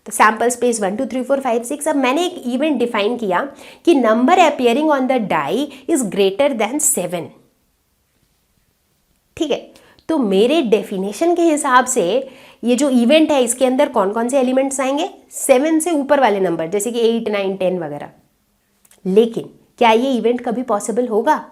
तो सैंपल स्पेस 1 2 3 4 5 6। अब मैंने एक इवेंट डिफाइन किया कि number appearing on the die is greater than 7। ठीक है, तो मेरे डेफिनेशन के हिसाब से ये जो इवेंट है इसके अंदर कौन कौन से एलिमेंट्स आएंगे? 7 से ऊपर वाले नंबर, जैसे कि 8, 9, 10 वगैरह। लेकिन क्या ये इवेंट कभी पॉसिबल होगा?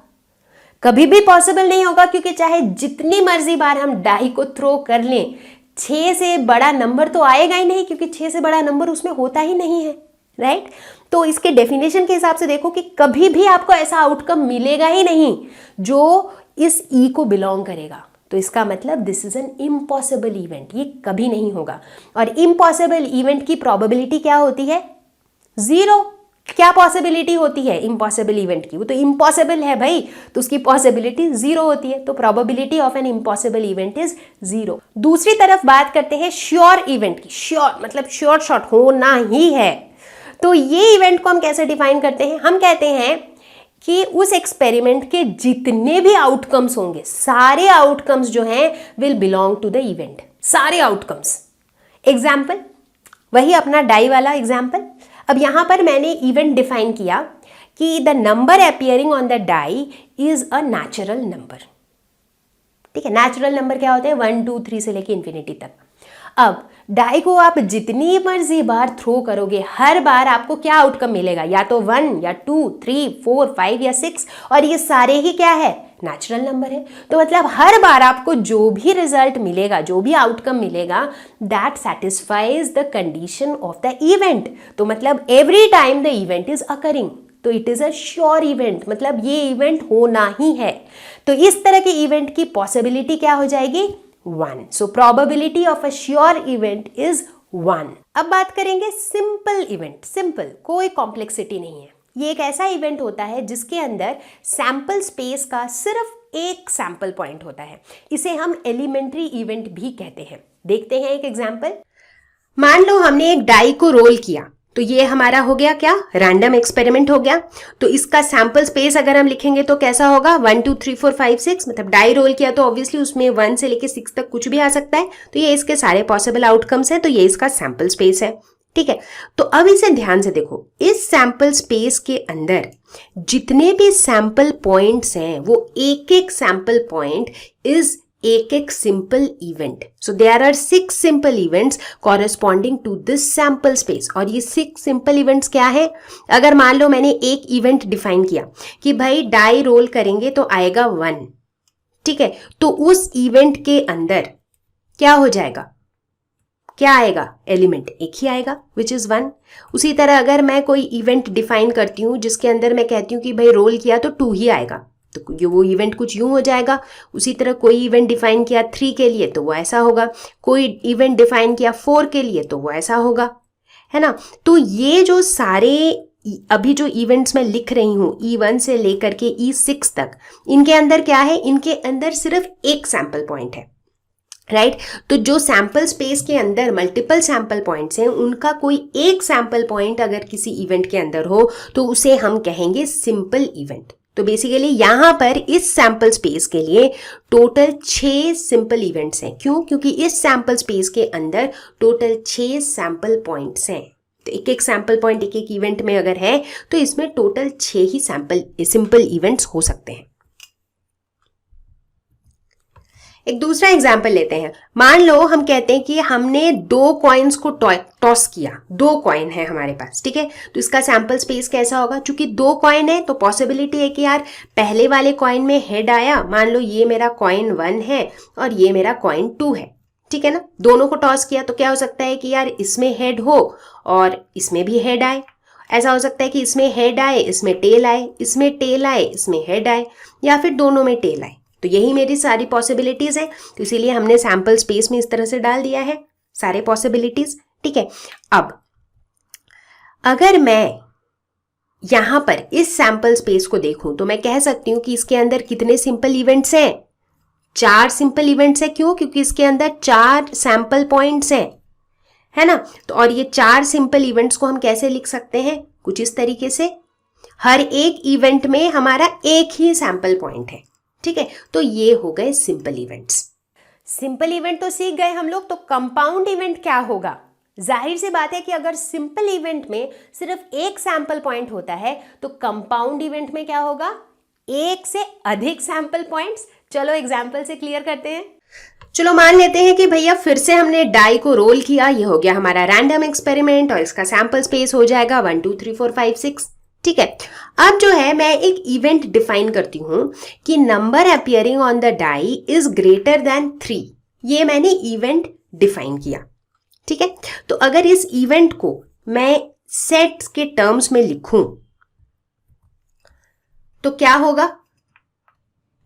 कभी भी पॉसिबल नहीं होगा, क्योंकि चाहे जितनी मर्जी बार हम डाई को थ्रो कर लें, 6 से बड़ा नंबर तो आएगा ही नहीं, क्योंकि 6 से बड़ा नंबर उसमें होता ही नहीं है, राइट। तो इसके डेफिनेशन के हिसाब से देखो कि कभी भी आपको ऐसा आउटकम मिलेगा ही नहीं जो इस E को बिलोंग करेगा। तो इसका मतलब this is an impossible event, ये कभी नहीं होगा। और इम्पॉसिबल इवेंट की प्रोबेबिलिटी क्या होती है? 0। क्या पॉसिबिलिटी होती है इम्पॉसिबल इवेंट की? वो तो इम्पॉसिबल है भाई, तो उसकी पॉसिबिलिटी 0 होती है। तो probability of an impossible event is 0। दूसरी तरफ बात करते हैं श्योर इवेंट की। श्योर मतलब श्योर शॉट होना ही है। तो ये इवेंट को हम कैसे डिफाइन करते हैं? हम कहते हैं कि उस एक्सपेरिमेंट के जितने भी आउटकम्स होंगे, सारे आउटकम्स जो हैं will belong to the event, सारे आउटकम्स। एग्जाम्पल, वही अपना डाई वाला एग्जाम्पल। अब यहां पर मैंने इवेंट डिफाइन किया कि the number appearing on the die is a natural number. ठीक है, नेचुरल नंबर क्या होते हैं? 1 2 3 से लेके इन्फिनिटी तक। अब डाई को आप जितनी मर्जी बार थ्रो करोगे, हर बार आपको क्या आउटकम मिलेगा? या तो 1 या 2 3 4 5 या 6, और ये सारे ही क्या है? नेचुरल नंबर है। तो मतलब हर बार आपको जो भी रिजल्ट मिलेगा, जो भी आउटकम मिलेगा, that satisfies the condition of the event. तो मतलब every time the event is occurring. तो it is a sure event, मतलब ये इवेंट होना ही है। तो इस तरह के इवेंट की पॉसिबिलिटी क्या हो जाएगी? 1। सो probability of a sure event is 1। अब बात करेंगे सिंपल इवेंट। सिंपल, कोई कॉम्प्लेक्सिटी नहीं है। ये एक ऐसा इवेंट होता है जिसके अंदर सैंपल स्पेस का सिर्फ एक सैंपल पॉइंट होता है। इसे हम एलिमेंट्री इवेंट भी कहते हैं। देखते हैं एक एग्जांपल। मान लो हमने एक डाई को रोल किया, तो ये हमारा हो गया क्या? रैंडम एक्सपेरिमेंट हो गया। तो इसका सैंपल स्पेस अगर हम लिखेंगे तो कैसा होगा? 1 2 3 4 5 6, मतलब डाई रोल किया तो ऑब्वियसली उसमें 1 से लेके 6 तक कुछ भी आ सकता है। तो ये इसके सारे पॉसिबल आउटकम्स है, तो ये इसका सैंपल स्पेस है। ठीक है, तो अब इसे ध्यान से देखो। इस सैंपल स्पेस के अंदर जितने भी सैंपल पॉइंट्स हैं वो एक एक सैंपल पॉइंट इज एक एक simple event. So there are 6 simple events corresponding to this sample space. और ये 6 सिंपल इवेंट्स क्या है? अगर मान लो मैंने एक इवेंट डिफाइन किया कि भाई डाई रोल करेंगे तो आएगा 1, ठीक है, तो उस इवेंट के अंदर क्या हो जाएगा? क्या आएगा? एलिमेंट एक ही आएगा, विच इज 1। उसी तरह अगर मैं कोई इवेंट डिफाइन करती हूँ जिसके अंदर मैं कहती हूँ कि भाई रोल किया तो 2 ही आएगा, तो वो इवेंट कुछ यूं हो जाएगा। उसी तरह कोई इवेंट डिफाइन किया 3 के लिए तो वो ऐसा होगा, कोई इवेंट डिफाइन किया 4 के लिए तो वो ऐसा होगा, है ना। तो ये जो सारे अभी जो इवेंट्स मैं लिख रही हूँ E1 से लेकर के E6 तक, इनके अंदर क्या है? इनके अंदर सिर्फ एक सैंपल पॉइंट है, राइट। तो जो सैंपल स्पेस के अंदर मल्टीपल सैंपल पॉइंट्स हैं, उनका कोई एक सैंपल पॉइंट अगर किसी इवेंट के अंदर हो तो उसे हम कहेंगे सिंपल इवेंट। तो बेसिकली यहां पर इस सैंपल स्पेस के लिए टोटल 6 सिंपल इवेंट्स हैं। क्यों? क्योंकि इस सैंपल स्पेस के अंदर टोटल 6 सैंपल पॉइंट्स हैं। तो एक एक सैंपल पॉइंट एक एक इवेंट में अगर है तो इसमें टोटल 6 ही सिंपल इवेंट्स हो सकते हैं। एक दूसरा एग्जाम्पल लेते हैं। मान लो हम कहते हैं कि हमने 2 कॉइन्स को टॉस किया, 2 कॉइन है हमारे पास, ठीक है। तो इसका सैंपल स्पेस कैसा होगा? चूंकि 2 कॉइन है तो पॉसिबिलिटी है कि यार पहले वाले कॉइन में हेड आया, मान लो ये मेरा कॉइन 1 है और ये मेरा कॉइन 2 है, ठीक है ना। दोनों को टॉस किया तो क्या हो सकता है कि यार इसमें हेड हो और इसमें भी हेड आए। ऐसा हो सकता है कि इसमें हेड आए, इसमें टेल आए, इसमें टेल आए, इसमें हेड आए, या फिर दोनों में टेल आए। तो यही मेरी सारी पॉसिबिलिटीज है। तो इसीलिए हमने सैंपल स्पेस में इस तरह से डाल दिया है सारे पॉसिबिलिटीज, ठीक है। अब अगर मैं यहां पर इस सैंपल स्पेस को देखूं तो मैं कह सकती हूं कि इसके अंदर कितने सिंपल इवेंट्स हैं? 4 सिंपल इवेंट्स है। क्यों? क्योंकि इसके अंदर 4 सैंपल पॉइंट्स हैं, है ना। तो और ये 4 सिंपल इवेंट्स को हम कैसे लिख सकते हैं? कुछ इस तरीके से, हर एक इवेंट में हमारा एक ही सैंपल पॉइंट है, ठीक है। तो ये हो गए सिंपल इवेंट्स। सिंपल इवेंट तो सीख गए हम लोग। तो कंपाउंड इवेंट क्या होगा? जाहिर सी बात है कि अगर सिंपल इवेंट में सिर्फ एक सैंपल पॉइंट होता है तो कंपाउंड इवेंट में क्या होगा? एक से अधिक सैंपल पॉइंट्स। चलो एग्जाम्पल से क्लियर करते हैं। चलो मान लेते हैं कि भैया फिर से हमने डाई को रोल किया, ये हो गया हमारा रैंडम एक्सपेरिमेंट और इसका सैंपल स्पेस हो जाएगा 1 2 3 4 5 6, ठीक है। अब जो है मैं एक इवेंट डिफाइन करती हूं कि number appearing on the die is greater than 3। ये मैंने इवेंट डिफाइन किया, ठीक है। तो अगर इस इवेंट को मैं सेट्स के टर्म्स में लिखूं तो क्या होगा?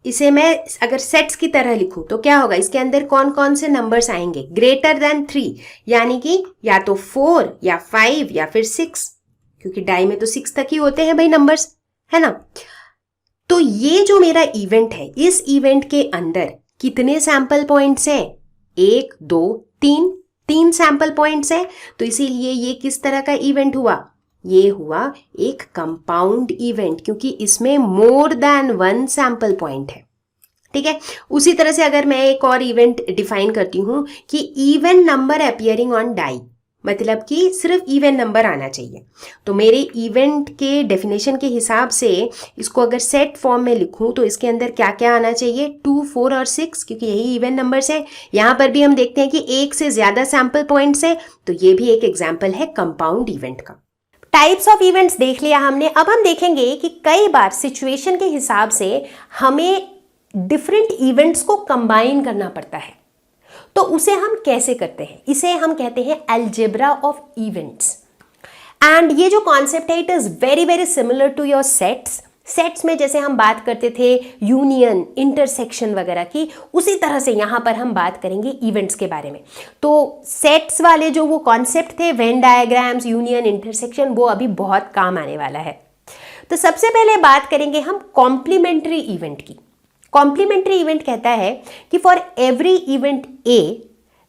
इसे मैं अगर सेट्स की तरह लिखूं तो क्या होगा? इसके अंदर कौन कौन से नंबर्स आएंगे? ग्रेटर देन 3, यानी कि या तो 4 या 5 या फिर 6, क्योंकि डाई में तो 6 तक ही होते हैं भाई नंबर्स, है ना। तो ये जो मेरा इवेंट है, इस इवेंट के अंदर कितने सैंपल पॉइंट्स हैं? 1 2 3 सैंपल पॉइंट्स हैं। तो इसीलिए ये किस तरह का इवेंट हुआ? ये हुआ एक कंपाउंड इवेंट, क्योंकि इसमें मोर देन 1 सैंपल पॉइंट है, ठीक है। उसी तरह से अगर मैं एक और इवेंट डिफाइन करती हूं कि even number appearing on die, मतलब कि सिर्फ इवन नंबर आना चाहिए। तो मेरे इवेंट के डेफिनेशन के हिसाब से इसको अगर सेट फॉर्म में लिखूं तो इसके अंदर क्या क्या आना चाहिए? 2 4 और 6, क्योंकि यही इवन नंबर्स हैं। यहां पर भी हम देखते हैं कि एक से ज्यादा सैंपल पॉइंट्स हैं, तो ये भी एक एग्जाम्पल है कंपाउंड इवेंट का। टाइप्स ऑफ इवेंट्स देख लिया हमने। अब हम देखेंगे कि कई बार सिचुएशन के हिसाब से हमें डिफरेंट इवेंट्स को कंबाइन करना पड़ता है, तो उसे हम कैसे करते हैं? इसे हम कहते हैं अलजेब्रा ऑफ इवेंट्स। एंड ये जो कॉन्सेप्ट है it is very very similar to your sets में जैसे हम बात करते थे यूनियन, इंटरसेक्शन वगैरह की, उसी तरह से यहाँ पर हम बात करेंगे इवेंट्स के बारे में। तो सेट्स वाले जो वो कॉन्सेप्ट थे, वेन डायग्राम्स, यूनियन, इंटरसेक्शन, वो अभी बहुत काम आने वाला है। तो सबसे पहले बात करेंगे हम कॉम्प्लीमेंट्री इवेंट की। कॉम्प्लीमेंट्री इवेंट कहता है कि for every event A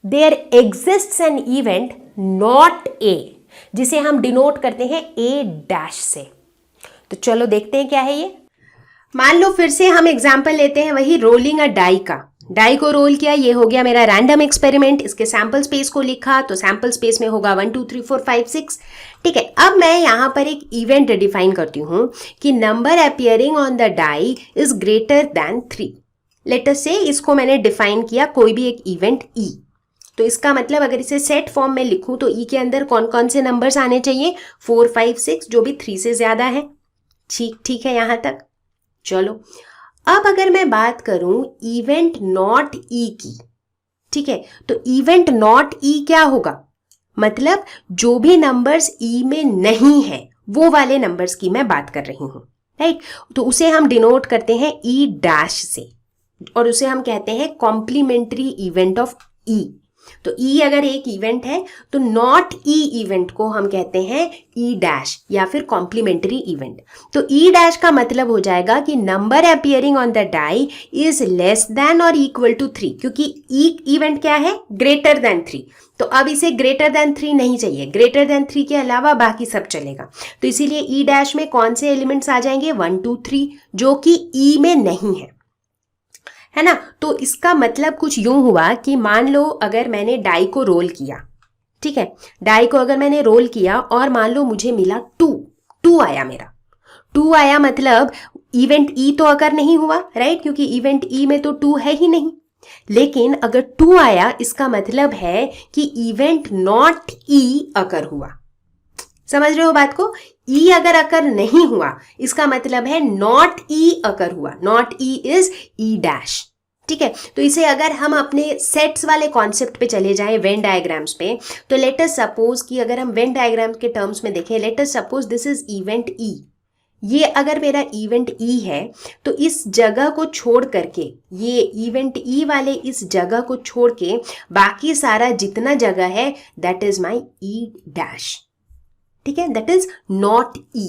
there exists an event not A, जिसे हम डिनोट करते हैं ए डैश से। तो चलो देखते हैं क्या है ये। मान लो फिर से हम एग्जाम्पल लेते हैं वही रोलिंग अ डाई का। डाई को रोल किया, ये हो गया मेरा रैंडम एक्सपेरिमेंट। इसके सैंपल स्पेस को लिखा तो सैंपल स्पेस में होगा 1 2 3 4 5 6। ठीक है, अब मैं यहां पर एक इवेंट डिफाइन करती हूं कि number appearing on the die is greater than 3। Let us say इसको मैंने डिफाइन किया कोई भी एक इवेंट ई। तो इसका मतलब अगर इसे सेट फॉर्म में लिखूं तो ई के अंदर कौन कौन से नंबर्स आने चाहिए, 4 5 6, जो भी 3 से ज्यादा है। ठीक है यहां तक। चलो अब अगर मैं बात करूं इवेंट नॉट ई की, ठीक है, तो इवेंट नॉट ई क्या होगा, मतलब जो भी नंबर्स ई में नहीं है वो वाले नंबर्स की मैं बात कर रही हूं, राइट। तो उसे हम डिनोट करते हैं ई डैश से, और उसे हम कहते हैं कॉम्प्लीमेंट्री इवेंट ऑफ ई। तो ई अगर एक इवेंट है तो नॉट ई इवेंट को हम कहते हैं ई डैश या फिर कॉम्प्लीमेंट्री इवेंट। तो ई डैश का मतलब हो जाएगा कि number appearing on the die is less than और इक्वल टू 3, क्योंकि ई इवेंट क्या है, ग्रेटर देन 3। तो अब इसे ग्रेटर देन 3 नहीं चाहिए, ग्रेटर देन 3 के अलावा बाकी सब चलेगा। तो इसीलिए ई डैश में कौन से एलिमेंट्स आ जाएंगे, 1 2 3, जो कि ई में नहीं है ना। तो इसका मतलब कुछ यूं हुआ कि मान लो अगर मैंने डाई को रोल किया, ठीक है, डाई को अगर मैंने रोल किया और मान लो मुझे मिला 2 आया, मेरा 2 आया, मतलब इवेंट ई तो अगर नहीं हुआ, राइट, क्योंकि इवेंट ई में तो 2 है ही नहीं। लेकिन अगर 2 आया इसका मतलब है कि इवेंट नॉट ई अकर हुआ। समझ रहे हो बात को, ई अगर अकर नहीं हुआ इसका मतलब है नॉट ई अकर हुआ, not E is E dash. ठीक है, तो इसे अगर हम अपने सेट्स वाले कॉन्सेप्ट पे चले जाएं, वेन डायग्राम्स पे, तो लेट अस सपोज कि अगर हम वेन डायग्राम के टर्म्स में देखें, let us suppose this is event E. ये अगर मेरा इवेंट ई है तो इस जगह को छोड़ करके, ये इवेंट ई वाले इस जगह को छोड़ के बाकी सारा जितना जगह है that is my E dash. ठीक है, दैट इज नॉट ई।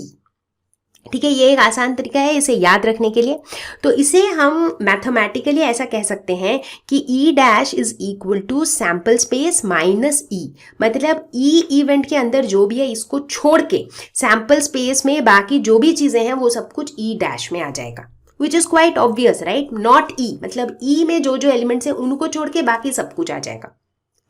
ठीक है, ये एक आसान तरीका है इसे याद रखने के लिए। तो इसे हम मैथमेटिकली ऐसा कह सकते हैं कि E dash is equal to sample space minus E, मतलब ई इवेंट के अंदर जो भी है इसको छोड़ के सैंपल स्पेस में बाकी जो भी चीजें हैं वो सब कुछ ई डैश में आ जाएगा, which is quite obvious, right. Not E मतलब ई में जो जो एलिमेंट्स हैं उनको छोड़ के बाकी सब कुछ आ जाएगा।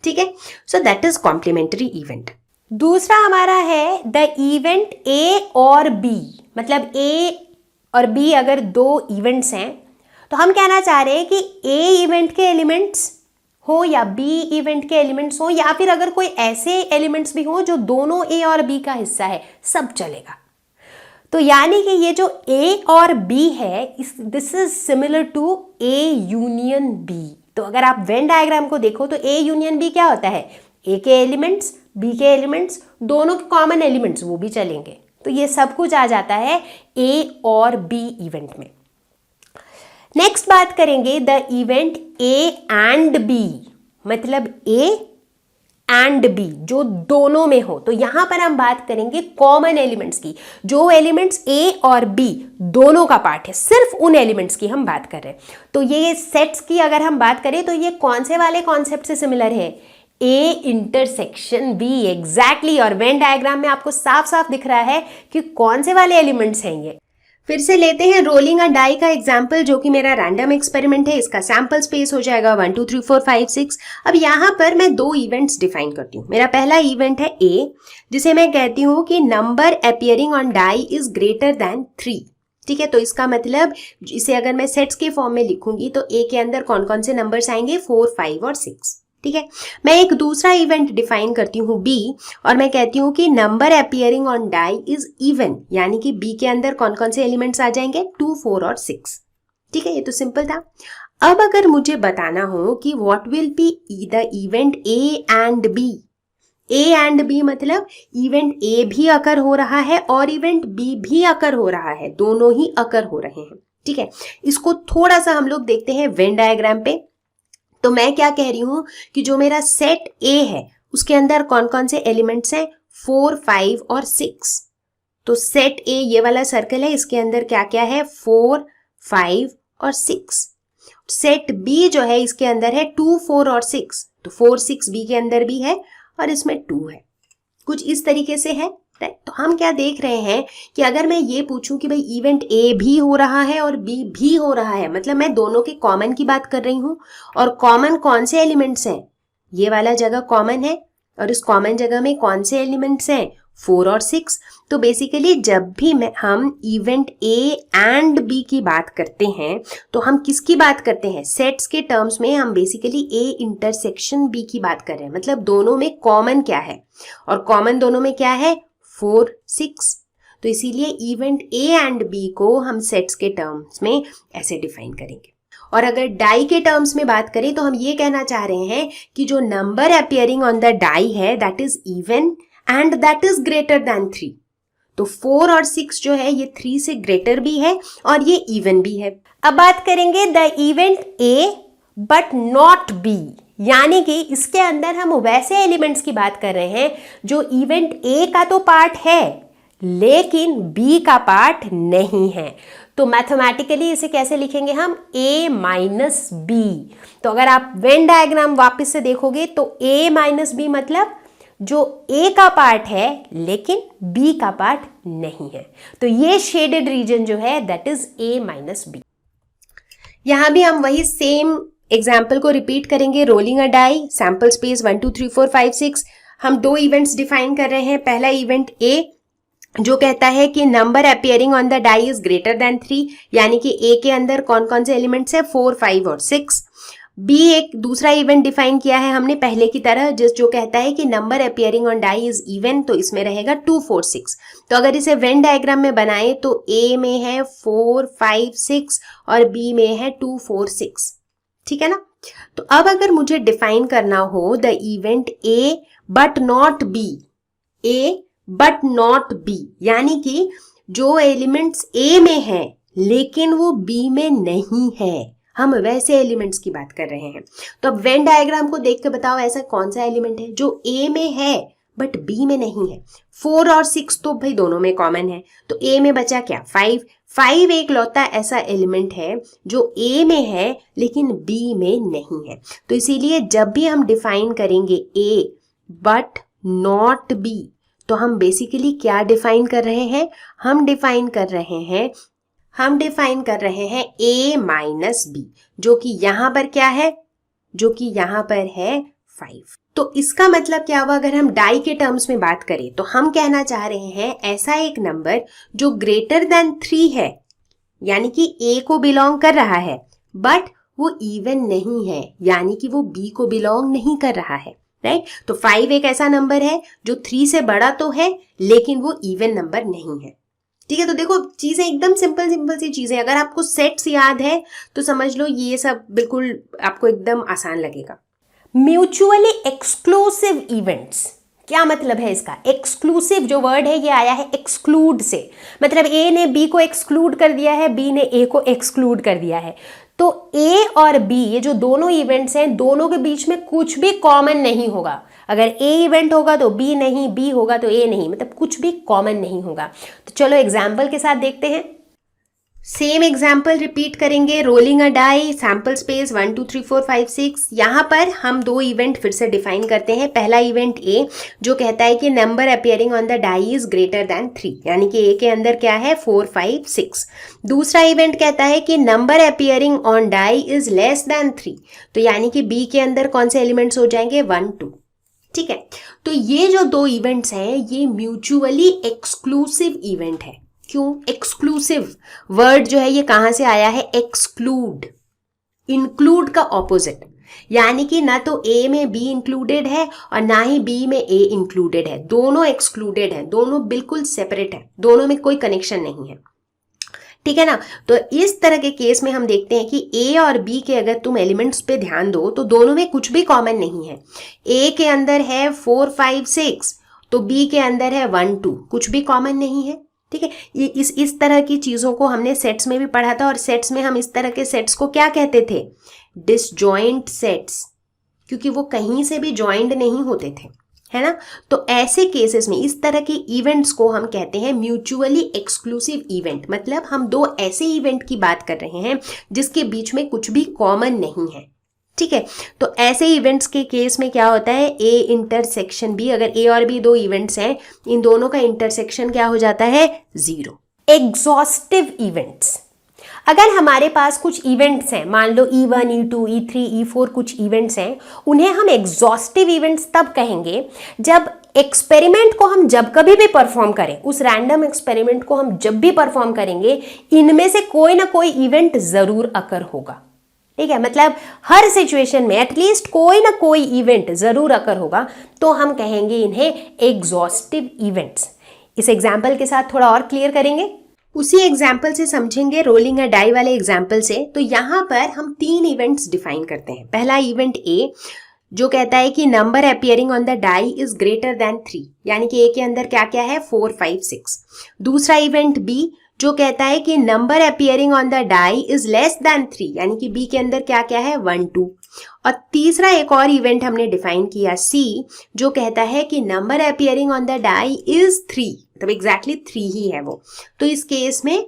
ठीक है, so that is complementary event. दूसरा हमारा है द इवेंट ए और बी, मतलब ए और बी अगर दो इवेंट्स हैं तो हम कहना चाह रहे हैं कि ए इवेंट के एलिमेंट्स हो या बी इवेंट के एलिमेंट्स हो, या फिर अगर कोई ऐसे एलिमेंट्स भी हो जो दोनों ए और बी का हिस्सा है, सब चलेगा। तो यानी कि ये जो ए और बी है this is similar to A union B. तो अगर आप वेन डायग्राम को देखो तो ए यूनियन बी क्या होता है, ए के एलिमेंट्स, बी के एलिमेंट्स, दोनों के कॉमन एलिमेंट्स वो भी चलेंगे। तो ये सब कुछ आ जाता है ए और बी इवेंट में। नेक्स्ट बात करेंगे the event A and B, मतलब ए एंड बी जो दोनों में हो। तो यहां पर हम बात करेंगे कॉमन एलिमेंट्स की, जो एलिमेंट्स ए और बी दोनों का पार्ट है, सिर्फ उन एलिमेंट्स की हम बात कर रहे हैं। तो ये सेट्स की अगर हम बात करें तो ये कौन से वाले कॉन्सेप्ट से सिमिलर है, ए इंटरसेक्शन बी, एग्जैक्टली। और वेन डायग्राम में आपको साफ साफ दिख रहा है कि कौन से वाले एलिमेंट्स हैं ये। फिर से लेते हैं रोलिंग अ डाई का एग्जाम्पल, जो कि मेरा रैंडम एक्सपेरिमेंट है। इसका सैंपल स्पेस हो जाएगा 1 2 3 4 5 6। अब यहाँ पर मैं दो इवेंट्स डिफाइन करती हूँ। मेरा पहला इवेंट है ए, जिसे मैं कहती हूँ कि number appearing on die is greater than 3। ठीक है, तो इसका मतलब इसे अगर मैं सेट्स के फॉर्म में लिखूंगी तो ए के अंदर कौन कौन से नंबर्स आएंगे, 4 5 और 6। ठीक है, मैं एक दूसरा इवेंट डिफाइन करती हूँ बी, और मैं कहती हूँ कि number appearing on die is even, यानी कि बी के अंदर कौन कौन से एलिमेंट्स आ जाएंगे, 2 4 और 6। ठीक है, ये तो सिंपल था। अब अगर मुझे बताना हो कि what will be the event A and B, A and B मतलब इवेंट ए भी अकर हो रहा है और इवेंट बी भी अकर हो रहा है, दोनों ही अकर हो रहे हैं। ठीक है, इसको थोड़ा सा हम लोग देखते हैं वेन डायग्राम पे। तो मैं क्या कह रही हूं कि जो मेरा सेट ए है उसके अंदर कौन कौन से एलिमेंट्स हैं, 4, 5 और 6। तो सेट ए ये वाला सर्कल है, इसके अंदर क्या क्या है, 4, 5 और 6। सेट बी जो है इसके अंदर है 2, 4 और 6। तो 4, 6 बी के अंदर भी है और इसमें 2 है। कुछ इस तरीके से है। तो हम क्या देख रहे हैं कि अगर मैं ये पूछूं कि भाई इवेंट ए भी हो रहा है और बी भी हो रहा है, मतलब मैं दोनों के कॉमन की बात कर रही हूं। और कॉमन कौन से एलिमेंट्स हैं, ये वाला जगह कॉमन है और इस कॉमन जगह में कौन से एलिमेंट्स हैं, 4 और 6। तो बेसिकली जब भी हम इवेंट ए एंड बी की बात करते हैं तो हम किसकी बात करते हैं, सेट्स के टर्म्स में हम बेसिकली ए इंटरसेक्शन बी की बात कर रहे हैं। मतलब दोनों में कॉमन क्या है, और कॉमन दोनों में क्या है, 4, 6। तो इसीलिए इवेंट ए एंड बी को हम सेट्स के टर्म्स में ऐसे डिफाइन करेंगे। और अगर डाई के टर्म्स में बात करें तो हम ये कहना चाह रहे हैं कि जो number appearing on the die है that is even and that is greater than 3। तो 4 और 6 जो है ये 3 से ग्रेटर भी है और ये इवन भी है। अब बात करेंगे the event A but not be, यानी कि इसके अंदर हम वैसे एलिमेंट्स की बात कर रहे हैं जो इवेंट ए का तो पार्ट है लेकिन बी का पार्ट नहीं है। तो मैथमेटिकली इसे कैसे लिखेंगे हम, a माइनस बी। तो अगर आप वेन डायग्राम वापस से देखोगे तो a माइनस बी मतलब जो a का पार्ट है लेकिन b का पार्ट नहीं है। तो ये शेडेड रीजन जो है that is a minus B. यहां भी हम वही सेम एग्जाम्पल को रिपीट करेंगे। Rolling a die, sample space 1 2 3 4 5 6। हम दो इवेंट्स डिफाइन कर रहे हैं। पहला इवेंट a जो कहता है कि number appearing on the die is greater than 3, यानी कि a के अंदर कौन कौन से एलिमेंट्स है, 4, 5 और 6। बी एक दूसरा इवेंट डिफाइन किया है हमने पहले की तरह, जो कहता है कि number appearing on die is even, तो इसमें रहेगा 2, 4, 6। तो अगर इसे वेन डायग्राम में बनाए तो a में है 4, 5, 6 और b में है 2, 4, 6। ठीक है ना। तो अब अगर मुझे डिफाइन करना हो the event a but not b, a but not b, यानी कि जो एलिमेंट्स a में है लेकिन वो b में नहीं है, हम वैसे एलिमेंट्स की बात कर रहे हैं। तो अब वेन डायग्राम को देख के बताओ ऐसा कौन सा एलिमेंट है जो a में है बट b में नहीं है। 4 और 6 तो भाई दोनों में कॉमन है, तो a में बचा क्या, 5। 5 एक लौता ऐसा एलिमेंट है जो a में है लेकिन b में नहीं है। तो इसीलिए जब भी हम डिफाइन करेंगे a बट नॉट b, तो हम बेसिकली क्या डिफाइन कर रहे हैं, हम डिफाइन कर रहे हैं a माइनस b, जो कि यहां पर क्या है, जो कि यहां पर है 5। तो इसका मतलब क्या हुआ, अगर हम डाई के टर्म्स में बात करें तो हम कहना चाह रहे हैं ऐसा एक नंबर जो ग्रेटर देन 3 है, यानी कि a को बिलोंग कर रहा है बट वो इवन नहीं है, यानी कि वो b को बिलोंग नहीं कर रहा है। राइट, तो 5 एक ऐसा नंबर है जो 3 से बड़ा तो है लेकिन वो इवन नंबर नहीं है। ठीक है, तो देखो चीजें एकदम सिंपल सी चीजें, अगर आपको सेट्स याद है तो समझ लो ये सब बिल्कुल आपको एकदम आसान लगेगा। म्यूचुअली एक्सक्लूसिव इवेंट्स, क्या मतलब है इसका, एक्सक्लूसिव जो वर्ड है ये आया है एक्सक्लूड से, मतलब ए ने बी को एक्सक्लूड कर दिया है, बी ने ए को एक्सक्लूड कर दिया है। तो ए और बी ये जो दोनों इवेंट्स हैं दोनों के बीच में कुछ भी कॉमन नहीं होगा। अगर ए इवेंट होगा तो बी नहीं, बी होगा तो ए नहीं, मतलब कुछ भी कॉमन नहीं होगा। तो चलो एग्जाम्पल के साथ देखते हैं। सेम एग्जाम्पल रिपीट करेंगे। Rolling a die, sample space 1 2 3 4 5 6। यहाँ पर हम दो इवेंट फिर से डिफाइन करते हैं। पहला इवेंट ए जो कहता है कि number appearing on the die is greater than 3, यानी कि ए के अंदर क्या है 4, 5, 6। दूसरा इवेंट कहता है कि number appearing on die is less than 3, तो यानी कि बी के अंदर कौन से एलिमेंट्स हो जाएंगे 1, 2। ठीक है, तो ये जो दो इवेंट्स हैं ये म्यूचुअली एक्सक्लूसिव इवेंट है। क्यों एक्सक्लूसिव, वर्ड जो है ये कहां से आया है, एक्सक्लूड, इंक्लूड का ऑपोजिट, यानी कि ना तो ए में बी इंक्लूडेड है और ना ही बी में ए इंक्लूडेड है, दोनों एक्सक्लूडेड है, दोनों बिल्कुल सेपरेट है, दोनों में कोई कनेक्शन नहीं है। ठीक है ना। तो इस तरह के केस में हम देखते हैं कि ए और बी के अगर तुम एलिमेंट्स पे ध्यान दो तो दोनों में कुछ भी कॉमन नहीं है। ए के अंदर है 4 5 6 तो बी के अंदर है 1 2, कुछ भी कॉमन नहीं है। ठीक है, ये इस तरह की चीजों को हमने सेट्स में भी पढ़ा था, और सेट्स में हम इस तरह के सेट्स को क्या कहते थे? डिसजॉइंट सेट्स, क्योंकि वो कहीं से भी ज्वाइंट नहीं होते थे, है ना। तो ऐसे केसेस में इस तरह के इवेंट्स को हम कहते हैं म्यूचुअली एक्सक्लूसिव इवेंट। मतलब हम दो ऐसे इवेंट की बात कर रहे हैं जिसके बीच में कुछ भी कॉमन नहीं है। ठीक है, तो ऐसे इवेंट्स के केस में क्या होता है? ए इंटरसेक्शन बी, अगर ए और बी दो इवेंट्स हैं, इन दोनों का इंटरसेक्शन क्या हो जाता है? 0। एग्जॉस्टिव इवेंट्स, अगर हमारे पास कुछ इवेंट्स हैं, मान लो E1 E2 E3 E4 कुछ इवेंट्स हैं, उन्हें हम एग्जॉस्टिव इवेंट्स तब कहेंगे जब एक्सपेरिमेंट को हम जब कभी भी परफॉर्म करें, उस रैंडम एक्सपेरिमेंट को हम जब भी परफॉर्म करेंगे, इनमें से कोई ना कोई इवेंट जरूर अकर होगा। ठीक है, मतलब हर सिचुएशन में एटलीस्ट कोई ना कोई इवेंट जरूर अकर होगा, तो हम कहेंगे इन्हें एग्जॉस्टिव इवेंट्स। इस एग्जाम्पल के साथ थोड़ा और क्लियर करेंगे, उसी एग्जाम्पल से समझेंगे, रोलिंग अ डाई वाले एग्जाम्पल से। तो यहां पर हम 3 इवेंट्स डिफाइन करते हैं। पहला इवेंट ए, जो कहता है कि number appearing on the die is greater than 3, यानी कि ए के अंदर क्या क्या है? 4 5 6। दूसरा इवेंट बी, जो कहता है कि number appearing on the die is less than 3, यानी कि बी के अंदर क्या क्या है? 1 2। और तीसरा एक और इवेंट हमने डिफाइन किया सी, जो कहता है कि number appearing on the die is 3, मतलब एग्जैक्टली 3 ही है वो। तो इस केस में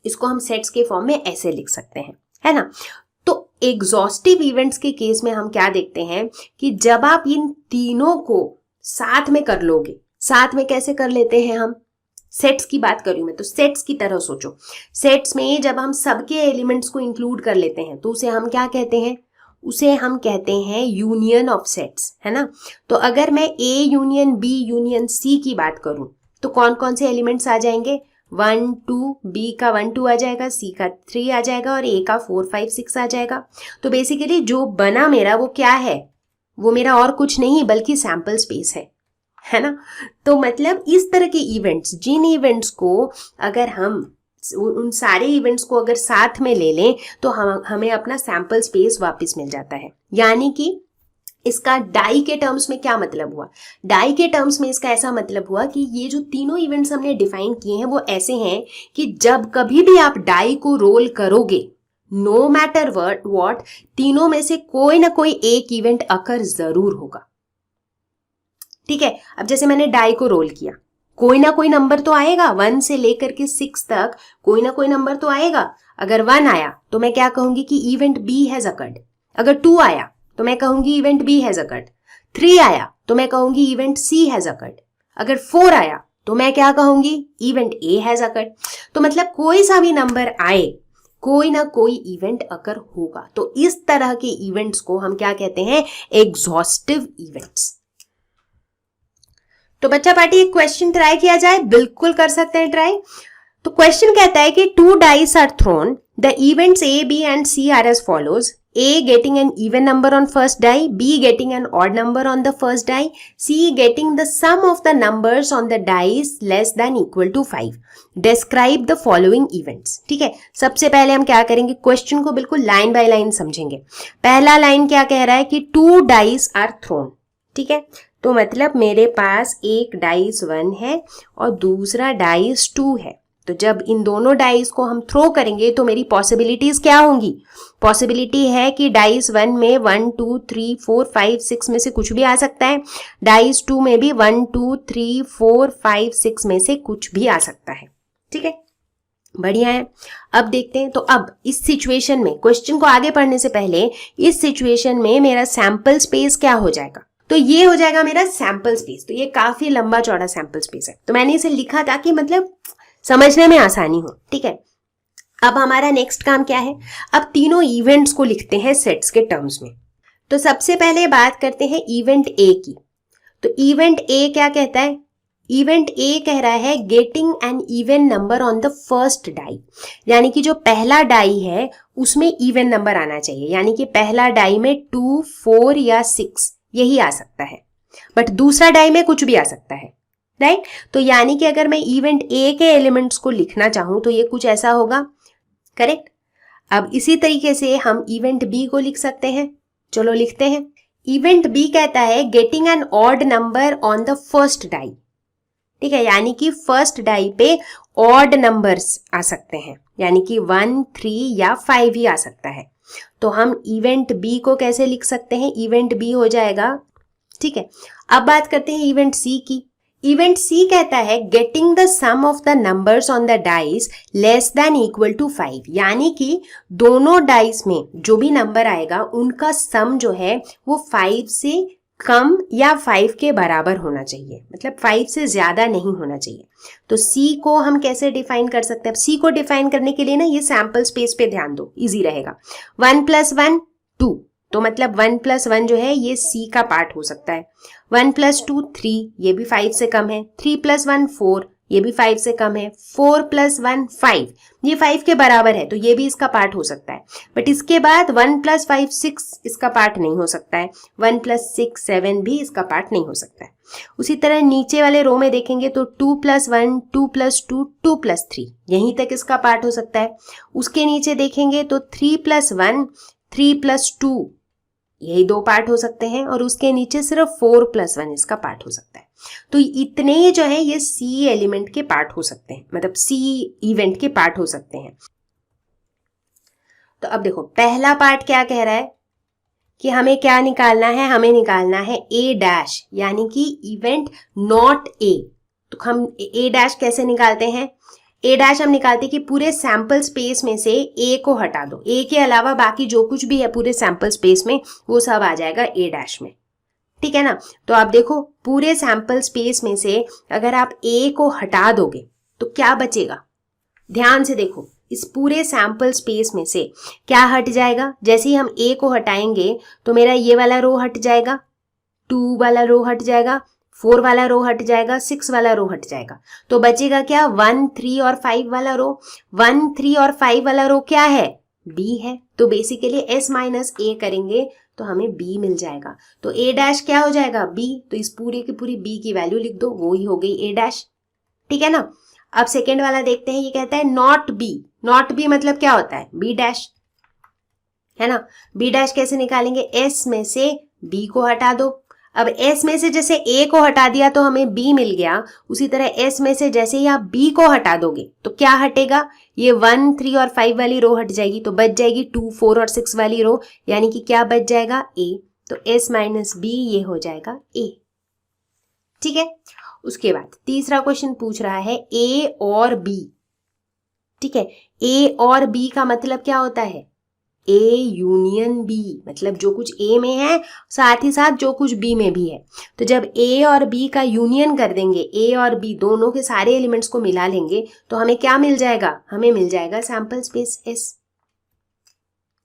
इसको हम सेट्स के फॉर्म में ऐसे लिख सकते हैं, है ना। तो एग्जॉस्टिव इवेंट्स के केस में हम क्या देखते हैं कि जब आप इन तीनों को साथ में कर लोगे, साथ में कैसे कर लेते हैं हम? सेट्स की बात कर रही हूं मैं, तो सेट्स की तरह सोचो। सेट्स में जब हम सबके एलिमेंट्स को इंक्लूड कर लेते हैं तो उसे हम क्या कहते हैं? उसे हम कहते हैं यूनियन ऑफ सेट्स, है ना। तो अगर मैं A union B union C की बात करूं तो कौन कौन से एलिमेंट्स आ जाएंगे? 1 2, बी का 1 2 आ जाएगा, सी का 3 आ जाएगा और ए का 4 5 6 आ जाएगा। तो बेसिकली जो बना मेरा वो क्या है? वो मेरा और कुछ नहीं बल्कि सैंपल स्पेस है ना। तो मतलब इस तरह के इवेंट्स, जिन इवेंट्स को अगर हम उन सारे इवेंट्स को अगर साथ में ले लें तो हमें अपना सैंपल स्पेस वापस मिल जाता है। यानी कि इसका डाई के टर्म्स में क्या मतलब हुआ? डाई के टर्म्स में इसका ऐसा मतलब हुआ कि ये जो तीनों इवेंट्स हमने डिफाइन किए हैं वो ऐसे हैं कि जब कभी भी आप डाई को रोल करोगे, नो मैटर व्हाट, तीनों में से कोई ना कोई एक इवेंट अकर जरूर होगा। ठीक है, अब जैसे मैंने डाई को रोल किया, कोई ना कोई नंबर तो आएगा, 1 से लेकर के 6 तक कोई ना कोई नंबर तो आएगा। अगर 1 आया तो मैं क्या कहूंगी कि इवेंट बी हैज अकर्ड। अगर 2 आया तो मैं कहूंगी इवेंट बी हैज अकर्ड। 3 आया तो मैं कहूंगी इवेंट सी हैज अकर्ड। अगर 4 आया तो मैं क्या कहूंगी? Event A has occurred. तो मतलब कोई सा भी नंबर आए, कोई ना कोई इवेंट अकर होगा। तो इस तरह के इवेंट्स को हम क्या कहते हैं? Exhaustive events. तो बच्चा पार्टी एक क्वेश्चन ट्राई किया जाए, बिल्कुल कर सकते हैं ट्राई। तो क्वेश्चन कहता है कि 2 dice are thrown, the events A, B and C are as follows: A getting an even number on first die, B getting an odd number on the first die, C getting the sum of the numbers on the dice less than equal to 5. Describe the following events. ठीक है, सबसे पहले हम क्या करेंगे? Question को बिल्कुल line by line समझेंगे। पहला लाइन क्या कह रहा है कि 2 dice are thrown। ठीक है, तो मतलब मेरे पास एक डाइस 1 है और दूसरा डाइस 2 है। तो जब इन दोनों डाइस को हम थ्रो करेंगे तो मेरी पॉसिबिलिटीज क्या होंगी? पॉसिबिलिटी है कि डाइस 1 में 1 2 3 4 5 6 में से कुछ भी आ सकता है, डाइस 2 में भी 1 2 3 4 5 6 में से कुछ भी आ सकता है। ठीक है, बढ़िया है। अब देखते हैं, तो अब इस सिचुएशन में, क्वेश्चन को आगे पढ़ने से पहले इस सिचुएशन में मेरा सैंपल स्पेस क्या हो जाएगा? तो ये हो जाएगा मेरा सैंपल स्पेस। तो ये काफी लंबा चौड़ा सैंपल स्पेस है, तो मैंने इसे लिखा ताकि मतलब समझने में आसानी हो। ठीक है, अब हमारा नेक्स्ट काम क्या है? अब तीनों इवेंट्स को लिखते हैं सेट्स के टर्म्स में। तो सबसे पहले बात करते हैं इवेंट ए की। तो इवेंट ए क्या कहता है? इवेंट ए कह रहा है getting an even number on the first die, यानी कि जो पहला डाई है उसमें इवन नंबर आना चाहिए। यानी कि पहला डाई में 2 4 या 6 यही आ सकता है, बट दूसरा डाई में कुछ भी आ सकता है राइट। तो यानी कि अगर मैं इवेंट ए के एलिमेंट्स को लिखना चाहूं तो ये कुछ ऐसा होगा, करेक्ट। अब इसी तरीके से हम इवेंट बी को लिख सकते हैं, चलो लिखते हैं। इवेंट बी कहता है getting an odd number on the first die, ठीक है, यानी कि फर्स्ट डाई पे ऑड नंबर्स आ सकते हैं, यानी कि 1, 3 या 5 ही आ सकता है। तो हम इवेंट बी को कैसे लिख सकते हैं, इवेंट बी हो जाएगा, ठीक है। अब बात करते हैं इवेंट सी की। इवेंट सी कहता है getting the sum of the numbers on the dice less than equal to 5, यानी कि दोनों डाइस में जो भी नंबर आएगा उनका सम जो है वो 5 से कम या 5 के बराबर होना चाहिए, मतलब 5 से ज्यादा नहीं होना चाहिए। तो सी को हम कैसे डिफाइन कर सकते हैं? सी को डिफाइन करने के लिए ना ये सैंपल स्पेस पे ध्यान दो, इजी रहेगा। 1 + 1 2, तो मतलब 1 + 1 जो है ये सी का पार्ट हो सकता है। 1 + 2 3, ये भी 5 से कम है। 3 + 1 4, ये भी 5 से कम है। 4 + 1 5, ये 5 के बराबर है, तो ये भी इसका पार्ट हो सकता है। बट इसके बाद 1 + 5 6, इसका पार्ट नहीं हो सकता है। 1 + 6 7 भी इसका पार्ट नहीं हो सकता है। उसी तरह नीचे वाले रो में देखेंगे तो 2 + 1 2 + 2 2 + 3, यहीं तक इसका पार्ट हो सकता है। उसके नीचे देखेंगे तो 3 + 1 3 + 2, यही 2 पार्ट हो सकते हैं, और उसके नीचे सिर्फ 4 + 1 इसका पार्ट हो सकता है। तो इतने जो है ये सी एलिमेंट के पार्ट हो सकते हैं, मतलब सी इवेंट के पार्ट हो सकते हैं। तो अब देखो पहला पार्ट क्या कह रहा है कि हमें क्या निकालना है, हमें निकालना है A-, यानी कि इवेंट नॉट ए। तो हम A- कैसे निकालते हैं? A- हम निकालते हैं कि पूरे सैंपल स्पेस में से A को हटा दो, A के अलावा बाकी जो कुछ भी है पूरे सैंपल स्पेस में वो सब आ जाएगा A- में, ठीक है ना। तो आप देखो पूरे सैंपल स्पेस में से अगर आप A को हटा दोगे तो क्या बचेगा? ध्यान से देखो, इस पूरे सैंपल स्पेस में से क्या हट जाएगा? जैसे ही हम A को हटाएंगे तो मेरा ये वाला रो हट जाएगा, 2 वाला रो हट जाएगा, 4 वाला रो हट जाएगा, 6 वाला रो हट जाएगा। तो बचेगा क्या? 1 3 और 5 वाला रो। 1 3 और 5 वाला रो क्या है? B है। तो बेसिकली S - A करेंगे तो हमें B मिल जाएगा। तो A- क्या हो जाएगा? B। तो इस पूरे की पूरी B की वैल्यू लिख दो, वो ही हो गई A-, ठीक है ना। अब सेकेंड वाला देखते हैं, ये कहता है नॉट B। नॉट B मतलब क्या होता है? B-, है ना। B- कैसे निकालेंगे? S में से B को हटा दो। अब S में से जैसे A को हटा दिया तो हमें B मिल गया, उसी तरह S में से जैसे ही आप B को हटा दोगे तो क्या हटेगा? ये 1 3 और 5 वाली रो हट जाएगी, तो बच जाएगी 2 4 और 6 वाली रो, यानी कि क्या बच जाएगा? A। तो S - B ये हो जाएगा A, ठीक है। उसके बाद तीसरा क्वेश्चन पूछ रहा है A और B, ठीक है। A और B का मतलब क्या होता है? A यूनियन B, मतलब जो कुछ A में है साथ ही साथ जो कुछ B में भी है। तो जब A और B का यूनियन कर देंगे, A और B दोनों के सारे एलिमेंट्स को मिला लेंगे तो हमें क्या मिल जाएगा? हमें मिल जाएगा सैंपल स्पेस S,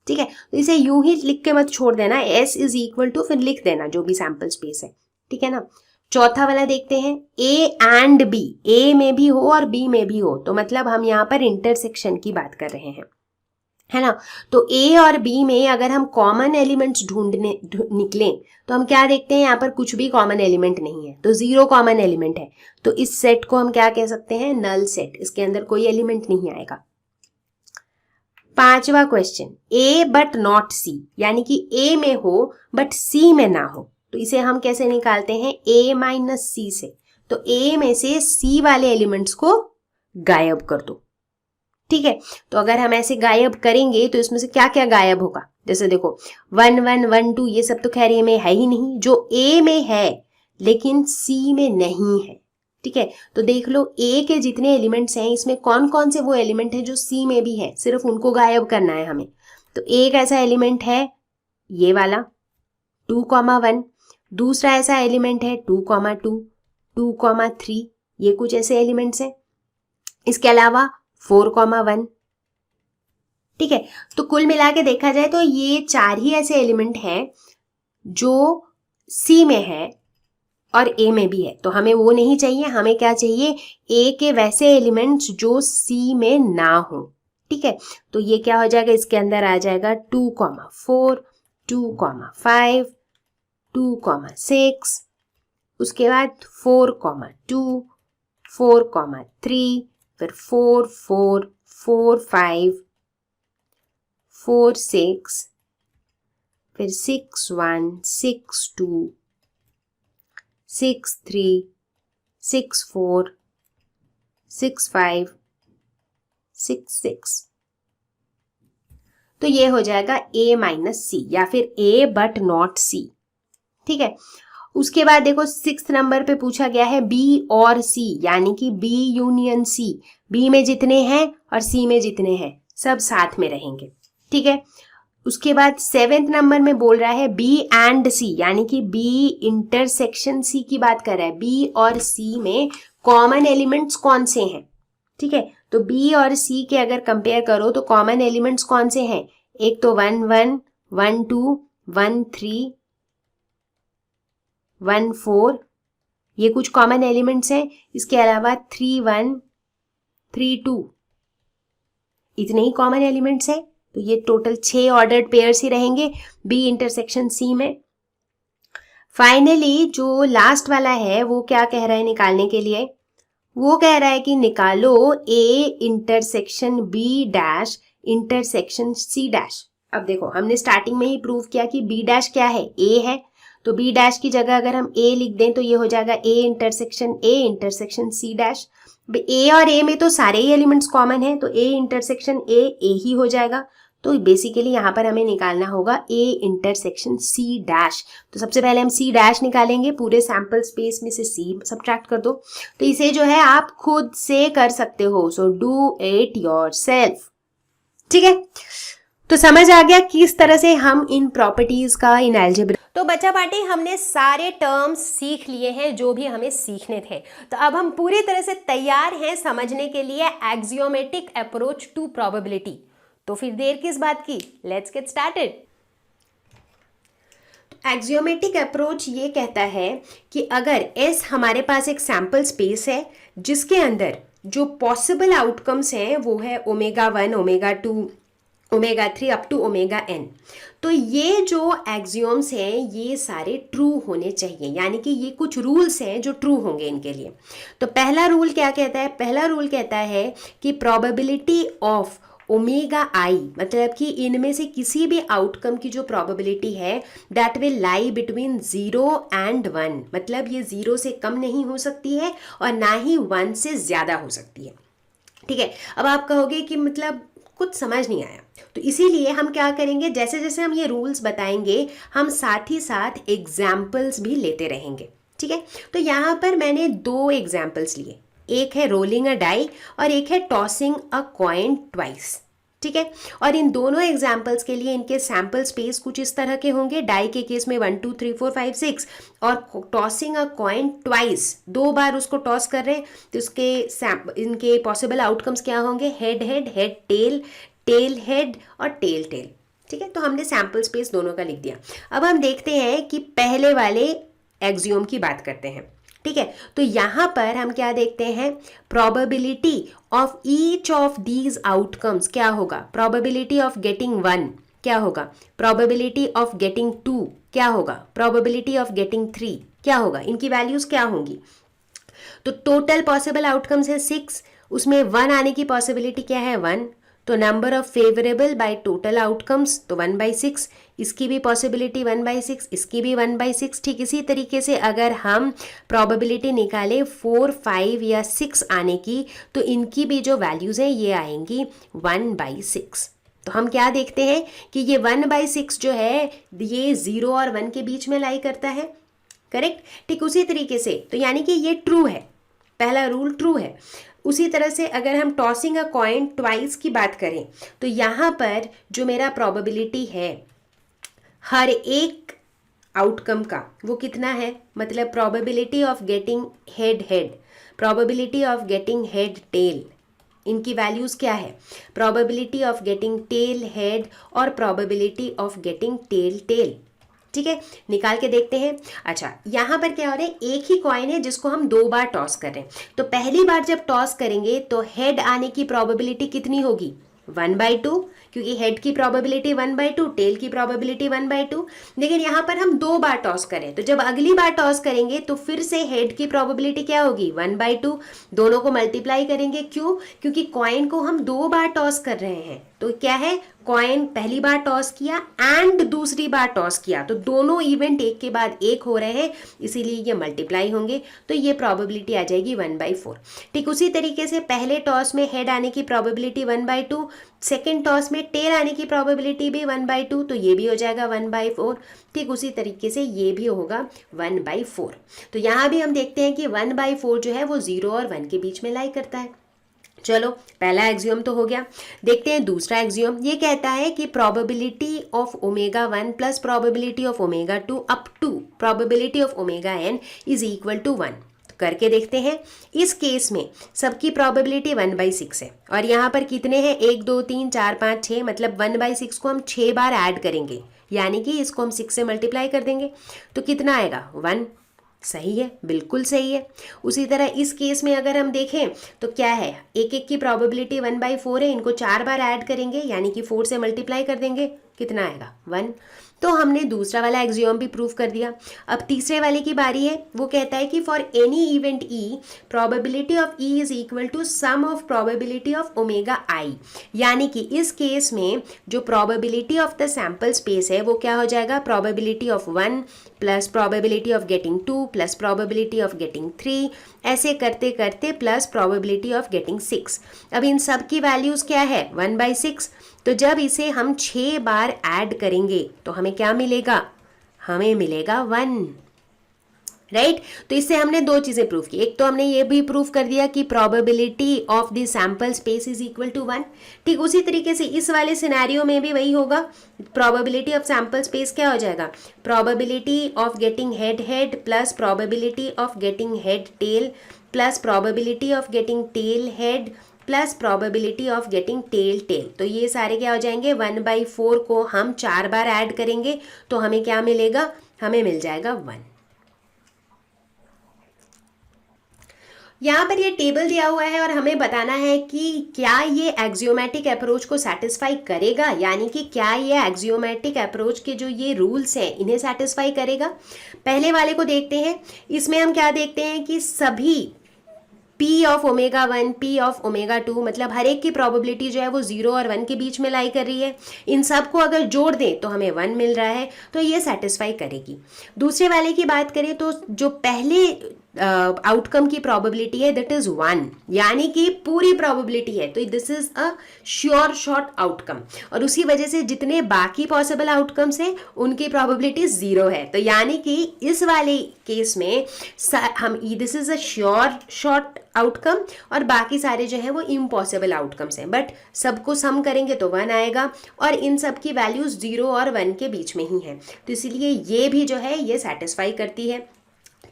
ठीक है। तो इसे यूं ही लिख के मत छोड़ देना, S = फिर लिख देना जो भी सैंपल स्पेस है, ठीक है ना। चौथा वाला देखते हैं, A and B, A में भी हो और B में भी हो, तो मतलब हम यहाँ पर इंटरसेक्शन की बात कर रहे हैं, है ना। तो A और B में अगर हम कॉमन एलिमेंट्स निकलें तो हम क्या देखते हैं? यहाँ पर कुछ भी कॉमन एलिमेंट नहीं है, तो 0 कॉमन एलिमेंट है। तो इस सेट को हम क्या कह सकते हैं? नल सेट, इसके अंदर कोई एलिमेंट नहीं आएगा। पांचवा question, A but not C, यानी कि A में हो बट C में ना हो, तो इसे हम कैसे निकालते हैं? A - C से। तो A में से C वाले एलिमेंट्स को गायब कर दो, ठीक है। तो अगर हम ऐसे गायब करेंगे तो इसमें से क्या क्या गायब होगा? जैसे देखो 1 1 1 2 ये सब तो खैर ये में है ही नहीं, जो A में है लेकिन C में नहीं है, ठीक है। तो देख लो A के जितने एलिमेंट्स हैं इसमें कौन कौन से वो एलिमेंट है जो C में भी है, सिर्फ उनको गायब करना है हमें। तो एक ऐसा एलिमेंट है ये वाला 2, 1, दूसरा ऐसा एलिमेंट है 2, 2, 2, 3, ये कुछ ऐसे एलिमेंट्स हैं। इसके अलावा 4, 1, ठीक है। तो कुल मिला के देखा जाए तो ये 4 ही ऐसे एलिमेंट हैं जो C में है और A में भी है, तो हमें वो नहीं चाहिए, हमें क्या चाहिए? A के वैसे एलिमेंट्स जो C में ना हो, ठीक है। तो ये क्या हो जाएगा? इसके अंदर आ जाएगा 2, 4, 2, 5, 2, 6, उसके बाद 4,2, 4,3, फिर 4, 4, 4, 5, 4, 6, फिर 6, 1, 6, 2, 6, 3, 6, 4, 6, 5, 6, 6। तो ये हो जाएगा A माइनस सी या फिर A बट नॉट C। ठीक है, उसके बाद देखो 6 नंबर पे पूछा गया है B और C, यानी कि B यूनियन C। B में जितने हैं और C में जितने हैं सब साथ में रहेंगे। ठीक है, उसके बाद 7th नंबर में बोल रहा है B एंड C, यानी कि B इंटरसेक्शन C की बात कर रहा है। B और C में कॉमन एलिमेंट्स कौन से हैं? ठीक है, तो B और C के अगर कंपेयर करो तो कॉमन एलिमेंट्स कौन से हैं? एक तो 1, 1, 1, 2, 1, 3, 1, 4, ये कुछ कॉमन एलिमेंट्स हैं। इसके अलावा 3, 1, 3, 2, इतने ही कॉमन एलिमेंट्स हैं। तो ये टोटल 6 ऑर्डर्ड पेयर्स ही रहेंगे B इंटरसेक्शन C में। फाइनली जो लास्ट वाला है वो क्या कह रहा है निकालने के लिए? वो कह रहा है कि निकालो A intersection B dash intersection C dash. अब देखो हमने स्टार्टिंग में ही प्रूव किया कि B डैश क्या है? A है। तो B डैश की जगह अगर हम A लिख दें तो ये हो जाएगा A intersection C dash. A और A में तो सारे ही एलिमेंट्स कॉमन हैं, तो A इंटरसेक्शन A ही हो जाएगा। तो बेसिकली यहाँ पर हमें निकालना होगा A इंटरसेक्शन C डैश। तो सबसे पहले हम C डैश निकालेंगे, पूरे सैंपल स्पेस में से C सब्ट्रैक्ट कर दो। तो इसे जो है आप खुद से कर सकते हो, सो डू इट योरसेल्फ। ठीक है, तो समझ आ गया किस तरह से हम इन प्रॉपर्टीज का इन अलजेब्रा। तो बच्चा पार्टी हमने सारे टर्म्स सीख लिए हैं जो भी हमें सीखने थे। तो अब हम पूरी तरह से तैयार हैं समझने के लिए एक्सियोमेटिक अप्रोच टू प्रोबेबिलिटी। तो फिर देर किस बात की, let's get started. Axiomatic approach ये कहता है कि अगर S हमारे पास एक सैंपल स्पेस है जिसके अंदर जो पॉसिबल आउटकम्स हैं वो है ω1, ω2, ω3 अप टू ω_n। तो ये जो एक्सियोम्स हैं ये सारे ट्रू होने चाहिए, यानी कि ये कुछ रूल्स हैं जो ट्रू होंगे इनके लिए। तो पहला रूल क्या कहता है? पहला रूल कहता है कि प्रोबेबिलिटी ऑफ ω_i, मतलब कि इनमें से किसी भी आउटकम की जो प्रोबेबिलिटी है that will lie between 0 and 1, मतलब ये 0 से कम नहीं हो सकती है और ना ही 1 से ज़्यादा हो सकती है। ठीक है, अब आप कहोगे कि मतलब कुछ समझ नहीं आया, तो इसीलिए हम क्या करेंगे, जैसे जैसे हम ये रूल्स बताएंगे हम साथ ही साथ एग्जाम्पल्स भी लेते रहेंगे। ठीक है, तो यहाँ पर मैंने 2 एग्जाम्पल्स लिए, एक है रोलिंग अ डाई और एक है टॉसिंग अ कॉइन ट्वाइस। ठीक है, और इन दोनों एग्जाम्पल्स के लिए इनके सैंपल स्पेस कुछ इस तरह के होंगे। डाई के केस में 1, 2, 3, 4, 5, 6 और टॉसिंग अ कॉइन ट्वाइस, 2 बार उसको टॉस कर रहे हैं, तो उसके इनके पॉसिबल आउटकम्स क्या होंगे? Head head, head tail, tell head और टेल टेल। ठीक है, तो हमने सैंपल स्पेस दोनों का लिख दिया। अब हम देखते हैं कि पहले वाले एक्सियोम की बात करते हैं। ठीक है, तो यहाँ पर हम क्या देखते हैं? Probability of each of these outcomes क्या होगा? प्रोबेबिलिटी ऑफ गेटिंग 1 क्या होगा? प्रोबेबिलिटी ऑफ गेटिंग 2 क्या होगा? प्रोबेबिलिटी ऑफ गेटिंग 3 क्या होगा? इनकी वैल्यूज क्या होंगी? तो टोटल पॉसिबल आउटकम्स है 6, उसमें 1 आने की पॉसिबिलिटी क्या है? 1। तो number of favourable by total outcomes तो 1/6, इसकी भी पॉसिबिलिटी 1/6, इसकी भी 1/6। ठीक इसी तरीके से अगर हम प्रोबेबिलिटी निकालें 4, 5 या 6 आने की, तो इनकी भी जो वैल्यूज़ हैं ये आएंगी 1/6। तो हम क्या देखते हैं कि ये 1/6 जो है ये 0 और 1 के बीच में लाई करता है। करेक्ट, ठीक उसी तरीके से, तो यानी कि ये ट्रू है, पहला रूल ट्रू है। उसी तरह से अगर हम टॉसिंग अ कॉइन ट्वाइस की बात करें तो यहाँ पर जो मेरा प्रोबेबिलिटी है हर एक आउटकम का वो कितना है? मतलब probability of getting head head, probability of getting head tail, इनकी वैल्यूज़ क्या है? Probability of getting tail head और probability of getting tail tail. ठीक है, निकाल के देखते हैं। अच्छा, यहाँ पर क्या हो रहा है? एक ही कॉइन है जिसको हम 2 बार टॉस कर रहे हैं। तो पहली बार जब टॉस करेंगे तो हेड आने की प्रोबेबिलिटी कितनी होगी? 1/2, क्योंकि हेड की प्रोबेबिलिटी 1/2, टेल की प्रोबेबिलिटी 1/2। लेकिन यहाँ पर हम 2 बार टॉस करें, तो जब अगली बार टॉस करेंगे तो फिर से हेड की प्रोबेबिलिटी क्या होगी, 1/2। दोनों को मल्टीप्लाई करेंगे, क्यों, क्योंकि कॉइन को हम 2 बार टॉस कर रहे हैं। तो क्या है, कॉइन पहली बार टॉस किया एंड दूसरी बार टॉस किया, तो दोनों इवेंट एक के बाद एक हो रहे हैं, इसीलिए ये मल्टीप्लाई होंगे, तो ये प्रोबेबिलिटी आ जाएगी 1/4। ठीक उसी तरीके से पहले टॉस में हेड आने की प्रोबेबिलिटी 1/2, सेकेंड टॉस में टेल आने की प्रोबेबिलिटी भी 1/2, तो ये भी हो जाएगा 1/4। ठीक उसी तरीके से ये भी होगा 1/4। तो यहाँ भी हम देखते हैं कि 1/4 जो है वो 0 और 1 के बीच में लाई करता है। चलो, पहला एक्सियोम तो हो गया। देखते हैं दूसरा एक्सियोम। ये कहता है कि probability of omega 1 plus probability of omega 2 up to probability of omega n is equal to 1। करके देखते हैं। इस केस में सबकी प्रोबेबिलिटी 1/6 है, और यहाँ पर कितने हैं, 1 2 3 4 5 6, मतलब 1/6 को हम 6 बार ऐड करेंगे, यानी कि इसको हम 6 से मल्टीप्लाई कर देंगे, तो कितना आएगा, 1। सही है, बिल्कुल सही है। उसी तरह इस केस में अगर हम देखें तो क्या है, एक एक की प्रोबेबिलिटी 1/4 है, इनको 4 बार ऐड करेंगे, यानी कि 4 से मल्टीप्लाई कर देंगे, कितना आएगा, 1। तो हमने दूसरा वाला एक्सियोम भी प्रूव कर दिया। अब तीसरे वाले की बारी है। वो कहता है कि for any event E, probability of E is equal to sum of probability of omega i, यानी कि इस केस में जो probability of the sample space है वो क्या हो जाएगा, probability of 1 plus probability of getting 2 plus probability of getting 3, ऐसे करते करते प्लस प्रोबेबिलिटी ऑफ गेटिंग 6। अब इन सब की वैल्यूज़ क्या है, 1/6। तो जब इसे हम 6 बार ऐड करेंगे तो हमें क्या मिलेगा, हमें मिलेगा 1, राइट। तो इससे हमने 2 चीज़ें प्रूव की। एक तो हमने ये भी प्रूव कर दिया कि probability of the sample space is equal to 1। ठीक उसी तरीके से इस वाले सिनेरियो में भी वही होगा। प्रोबेबिलिटी ऑफ सैम्पल स्पेस क्या हो जाएगा, probability of getting head head plus probability of getting head tail plus probability of getting tail head plus probability of getting tail tail. तो ये सारे क्या हो जाएंगे, 1/4 को हम 4 बार ऐड करेंगे तो हमें क्या मिलेगा, हमें मिल जाएगा 1। यहाँ पर ये टेबल दिया हुआ है और हमें बताना है कि क्या ये एक्सियोमेटिक अप्रोच को सेटिस्फाई करेगा, यानी कि क्या ये एक्सियोमेटिक अप्रोच के जो ये रूल्स हैं इन्हें सेटिस्फाई करेगा। पहले वाले को देखते हैं। इसमें हम क्या देखते हैं कि सभी P of omega 1, P of omega 2, मतलब हर एक की प्रोबेबिलिटी जो है वो 0 और 1 के बीच में लाई कर रही है। इन सब को अगर जोड़ दें तो हमें 1 मिल रहा है, तो ये सेटिस्फाई करेगी। दूसरे वाले की बात करें तो जो पहले आउटकम की प्रोबेबिलिटी है दैट इज 1, यानी कि पूरी प्रोबेबिलिटी है, तो this is a sure shot outcome, और उसी वजह से जितने बाकी पॉसिबल आउटकम्स हैं उनकी प्रोबेबिलिटी 0 है। तो यानी कि इस वाले केस में हम this is a sure shot outcome और बाकी सारे जो हैं वो इम्पॉसिबल आउटकम्स हैं, बट सबको सम करेंगे तो 1 आएगा, और इन सब की वैल्यूज 0 और 1 के बीच में ही हैं, तो इसलिए ये भी जो है ये सेटिस्फाई करती है।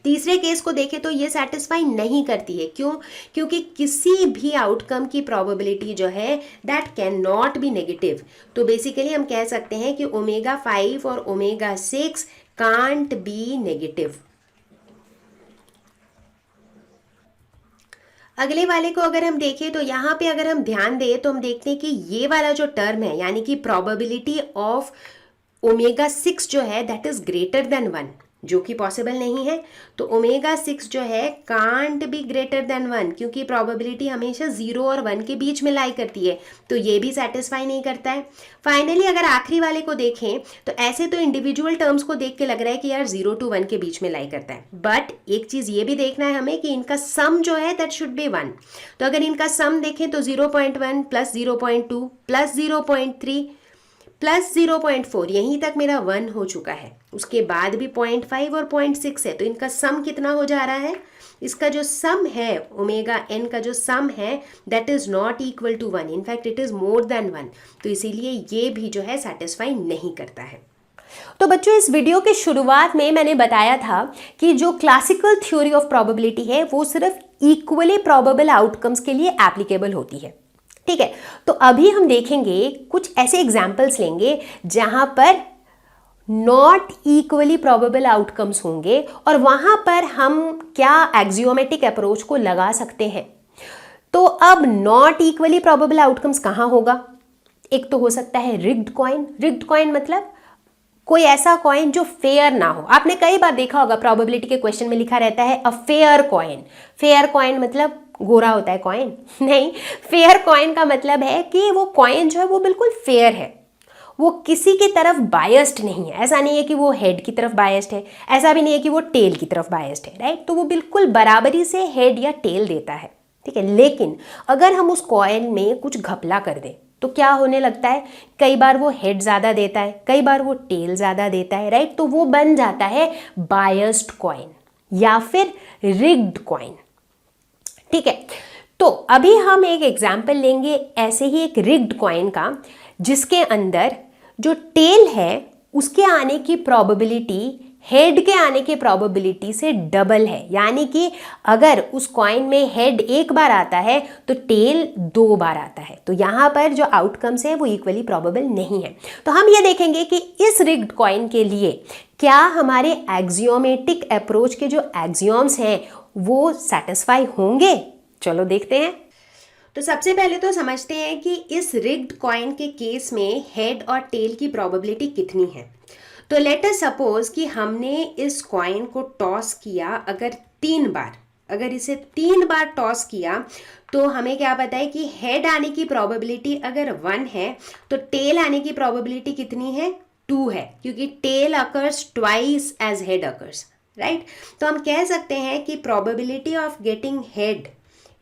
तीसरे केस को देखें तो ये सेटिस्फाई नहीं करती है। क्यों? क्योंकि किसी भी आउटकम की प्रोबेबिलिटी जो है that can not be negative. तो बेसिकली हम कह सकते हैं कि ओमेगा 5 और ओमेगा 6 कांट बी नेगेटिव। अगले वाले को अगर हम देखें तो यहाँ पे अगर हम ध्यान दें तो हम देखते हैं कि ये वाला जो टर्म है, यानी कि प्रोबेबिलिटी ऑफ ओमेगा 6 जो है दैट इज ग्रेटर देन 1, जो कि पॉसिबल नहीं है। तो ओमेगा 6 जो है कांट बी ग्रेटर देन 1, क्योंकि प्रोबेबिलिटी हमेशा 0 और 1 के बीच में लाई करती है, तो ये भी सेटिस्फाई नहीं करता है। फाइनली अगर आखिरी वाले को देखें तो ऐसे तो इंडिविजुअल टर्म्स को देख के लग रहा है कि यार 0 to 1 के बीच में लाई करता है, बट एक चीज़ ये भी देखना है हमें कि इनका सम जो है दैट शुड बी 1। तो अगर इनका सम देखें तो 0.1 प्लस 0.2 प्लस 0.3 प्लस 0.4, यहीं तक मेरा 1 हो चुका है। उसके बाद भी 0.5 और 0.6 है, तो इनका सम कितना हो जा रहा है, इसका जो सम है ओमेगा n का जो सम है that is not equal to 1, in fact it is more than 1, तो इसीलिए ये भी जो है सेटिस्फाई नहीं करता है। तो बच्चों, इस वीडियो के शुरुआत में मैंने बताया था कि जो क्लासिकल थ्योरी ऑफ प्रोबेबिलिटी है वो सिर्फ इक्वली प्रोबेबल आउटकम्स के लिए एप्लीकेबल होती है, ठीक है। तो अभी हम देखेंगे कुछ ऐसे एग्जाम्पल्स लेंगे जहां पर नॉट इक्वली प्रोबेबल आउटकम्स होंगे और वहां पर हम क्या एक्सियोमेटिक अप्रोच को लगा सकते हैं। तो अब नॉट इक्वली प्रोबेबल आउटकम्स कहां होगा, एक तो हो सकता है रिग्ड कॉइन। रिग्ड कॉइन मतलब कोई ऐसा कॉइन जो फेयर ना हो। आपने कई बार देखा होगा प्रोबेबिलिटी के क्वेश्चन में लिखा रहता है a fair coin. Fair coin मतलब गोरा होता है कॉइन? नहीं, फेयर कॉइन का मतलब है कि वो कॉइन जो है वो बिल्कुल फेयर है, वो किसी की तरफ बायस्ड नहीं है। ऐसा नहीं है कि वो हेड की तरफ बायस्ड है, ऐसा भी नहीं है कि वो टेल की तरफ बायस्ड है, राइट? तो वो बिल्कुल बराबरी से हेड या टेल देता है, ठीक है। लेकिन अगर हम उस कॉइन में कुछ घपला कर दें तो क्या होने लगता है? कई बार वो हेड ज़्यादा देता है, कई बार वो टेल ज़्यादा देता है, राइट? तो वो बन जाता है बायस्ड कॉइन या फिर रिग्ड कॉइन, ठीक है। तो अभी हम एक एग्जाम्पल लेंगे ऐसे ही एक रिग्ड कॉइन का, जिसके अंदर जो टेल है उसके आने की प्रोबेबिलिटी हेड के आने की प्रोबेबिलिटी से डबल है। यानी कि अगर उस कॉइन में हेड एक बार आता है तो टेल 2 बार आता है। तो यहाँ पर जो आउटकम्स है वो इक्वली प्रोबेबल नहीं है। तो हम ये देखेंगे कि इस रिग्ड कॉइन के लिए क्या हमारे एक्सियोमेटिक अप्रोच के जो एक्सियोम्स हैं वो सेटिस्फाई होंगे। चलो देखते हैं। तो सबसे पहले तो समझते हैं कि इस रिग्ड कॉइन के केस में हेड और टेल की प्रोबेबिलिटी कितनी है। तो लेट अस सपोज कि हमने इस कॉइन को टॉस किया अगर 3 बार, अगर इसे 3 बार टॉस किया तो हमें क्या पता है कि हेड आने की प्रोबेबिलिटी अगर 1 है तो टेल आने की प्रोबेबिलिटी कितनी है? 2 है, क्योंकि tail occurs twice as head occurs, right? तो हम कह सकते हैं कि probability of getting head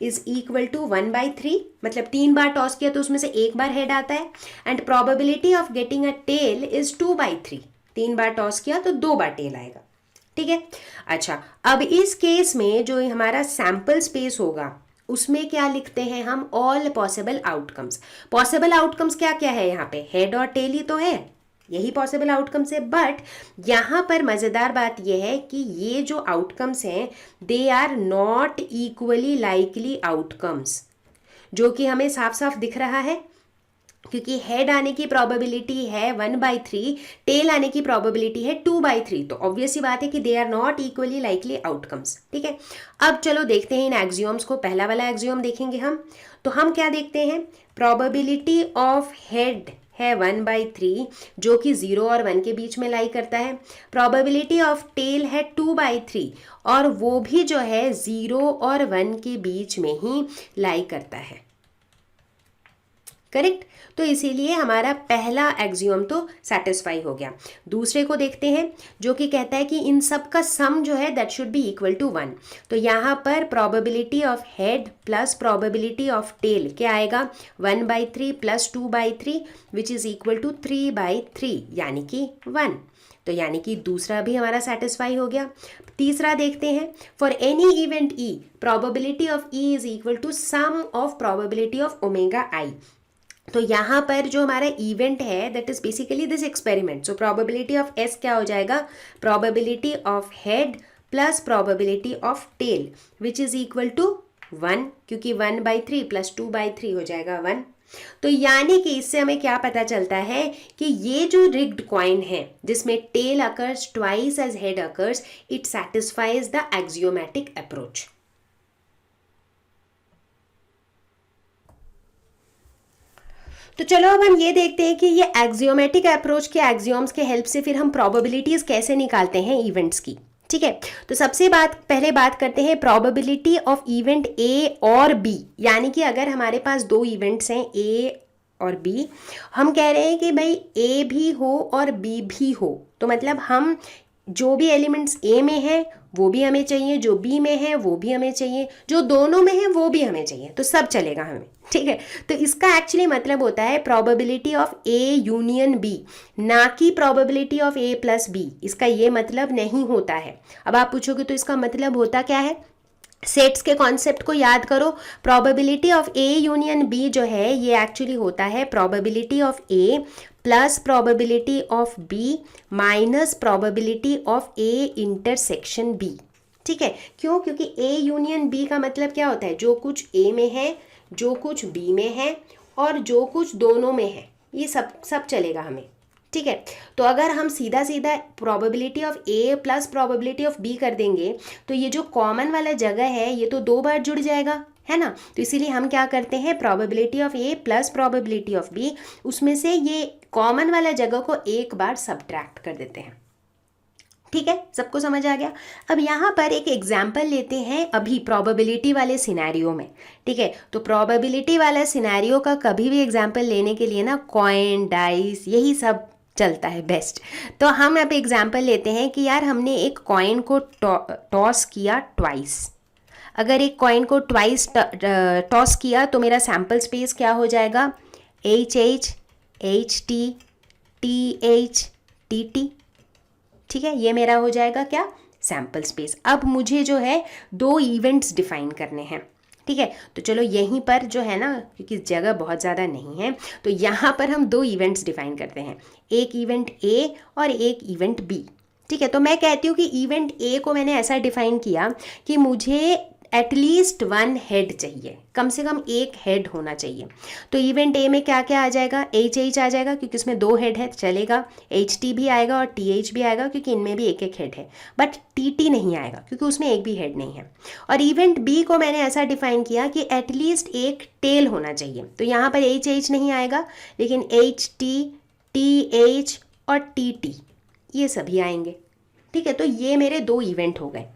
is equal to 1/3, मतलब 3 बार टॉस किया तो उसमें से 1 बार हेड आता है, and probability of getting a tail is 2/3, 3 बार टॉस किया तो 2 बार टेल आएगा, ठीक है। अच्छा, अब इस केस में जो हमारा सैंपल स्पेस होगा उसमें क्या लिखते हैं हम? All possible outcomes. Possible outcomes क्या क्या है यहाँ पे? हेड और टेल ही तो है, यही पॉसिबल आउटकम्स है। बट यहाँ पर मज़ेदार बात यह है कि ये जो आउटकम्स हैं they are not equally likely outcomes, जो कि हमें साफ साफ दिख रहा है, क्योंकि हेड आने की प्रोबेबिलिटी है 1/3, टेल आने की प्रोबेबिलिटी है 2/3। तो ऑब्वियस ही बात है कि they are not equally likely outcomes, ठीक है। अब चलो देखते हैं इन एक्सियोम्स को। पहला वाला एक्सियोम देखेंगे हम, तो हम क्या देखते हैं? प्रोबेबिलिटी ऑफ हेड है 1/3, जो कि 0 और 1 के बीच में लाई करता है। प्रोबेबिलिटी ऑफ टेल है 2/3, और वो भी जो है 0 और 1 के बीच में ही लाई करता है, करेक्ट। तो इसीलिए हमारा पहला एक्सियोम तो सेटिस्फाई हो गया। दूसरे को देखते हैं, जो कि कहता है कि इन सब का सम जो है that should be equal to 1। तो यहाँ पर probability of head plus probability of tail क्या आएगा? 1/3 plus 2/3 which is equal to 3/3, यानी कि 1। तो यानी कि दूसरा भी हमारा सेटिस्फाई हो गया। तीसरा देखते हैं, for any event E probability of E is equal to sum of probability of omega i. तो यहाँ पर जो हमारा इवेंट है that is basically this experiment. So probability of S क्या हो जाएगा? Probability of head plus probability of tail which is equal to 1, क्योंकि 1/3 प्लस 2/3 हो जाएगा 1। तो यानी कि इससे हमें क्या पता चलता है कि ये जो रिग्ड कॉइन है जिसमें tail occurs twice as head occurs, it satisfies the axiomatic approach. तो चलो अब हम ये देखते हैं कि ये एक्सियोमेटिक अप्रोच के एक्सियोम्स के हेल्प से फिर हम प्रोबेबिलिटीज कैसे निकालते हैं इवेंट्स की, ठीक है। तो सबसे पहले बात करते हैं प्रोबेबिलिटी ऑफ इवेंट ए और बी। यानी कि अगर हमारे पास 2 इवेंट्स हैं ए और बी, हम कह रहे हैं कि भाई ए भी हो और बी भी हो, तो मतलब हम जो भी एलिमेंट्स ए में है वो भी हमें चाहिए, जो बी में है वो भी हमें चाहिए, जो दोनों में है वो भी हमें चाहिए, तो सब चलेगा हमें, ठीक है। तो इसका एक्चुअली मतलब होता है probability of A union B, ना कि probability of A plus B. इसका ये मतलब नहीं होता है। अब आप पूछोगे तो इसका मतलब होता क्या है? सेट्स के कॉन्सेप्ट को याद करो। Probability of A union B जो है ये एक्चुअली होता है probability of A plus probability of B minus probability of A intersection B, ठीक है। क्यों? क्योंकि ए यूनियन बी का मतलब क्या होता है? जो कुछ ए में है, जो कुछ बी में है और जो कुछ दोनों में है, ये सब चलेगा हमें, ठीक है। तो अगर हम सीधा सीधा probability of A plus probability of B कर देंगे तो ये जो कॉमन वाला जगह है ये तो 2 बार जुड़ जाएगा, है ना। तो इसीलिए हम क्या करते हैं, probability of A plus probability of B, उसमें से ये कॉमन वाला जगह को एक बार सब्ट्रैक्ट कर देते हैं। ठीक है, सबको समझ आ गया। अब यहाँ पर एक एग्जाम्पल लेते हैं अभी प्रोबेबिलिटी वाले सिनेरियो में। ठीक है, तो प्रोबेबिलिटी वाला सिनेरियो का कभी भी एग्जाम्पल लेने के लिए ना कॉइन, डाइस, यही सब चलता है बेस्ट। तो हम अब एग्जाम्पल लेते हैं कि यार हमने एक कॉइन को टॉस किया ट्वाइस। अगर एक कॉइन को ट्वाइस टॉस किया तो मेरा सैम्पल स्पेस क्या हो जाएगा, H H, H T, T H, T T. ठीक है, ये मेरा हो जाएगा क्या, सैम्पल स्पेस। अब मुझे जो है दो इवेंट्स डिफाइन करने हैं। ठीक है, तो चलो यहीं पर जो है ना, क्योंकि जगह बहुत ज़्यादा नहीं है, तो यहाँ पर हम दो इवेंट्स डिफाइन करते हैं, एक इवेंट ए और एक इवेंट बी। ठीक है, तो मैं कहती हूँ कि इवेंट ए को मैंने ऐसा डिफाइन किया कि मुझे एटलीस्ट वन हेड चाहिए, कम से कम एक हेड होना चाहिए। तो इवेंट ए में क्या क्या आ जाएगा, एच एच आ जाएगा क्योंकि इसमें दो हेड है, चलेगा। एच टी भी आएगा और टी एच भी आएगा क्योंकि इनमें भी एक एक हेड है, बट टी टी नहीं आएगा क्योंकि उसमें एक भी हेड नहीं है। और इवेंट बी को मैंने ऐसा डिफाइन किया कि एटलीस्ट एक टेल होना चाहिए। तो यहाँ पर एच एच नहीं आएगा, लेकिन एच टी, टी एच और टी टी ये सभी आएंगे। ठीक है, तो ये मेरे दो इवेंट हो गए।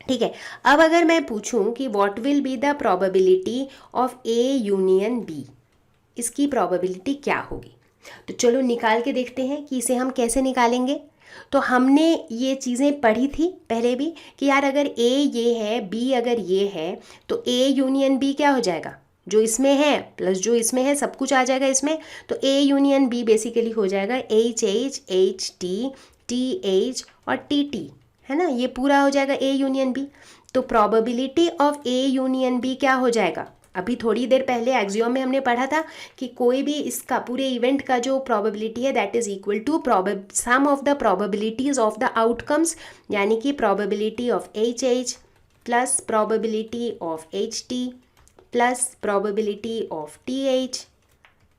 ठीक है, अब अगर मैं पूछूं कि what will be the probability of A union B, इसकी प्रोबेबिलिटी क्या होगी, तो चलो निकाल के देखते हैं कि इसे हम कैसे निकालेंगे। तो हमने ये चीज़ें पढ़ी थी पहले भी कि यार अगर ए ये है, बी अगर ये है, तो ए यूनियन बी क्या हो जाएगा, जो इसमें है प्लस जो इसमें है सब कुछ आ जाएगा इसमें। तो ए यूनियन बी बेसिकली हो जाएगा H H, H T, T H और टी टी, है ना, ये पूरा हो जाएगा ए यूनियन बी। तो probability of A union B क्या हो जाएगा, अभी थोड़ी देर पहले एक्सियोम में हमने पढ़ा था कि कोई भी इसका पूरे इवेंट का जो प्रोबेबिलिटी है that is equal to sum of the probabilities of the outcomes, यानी कि probability of H H plus probability of H T plus probability of T H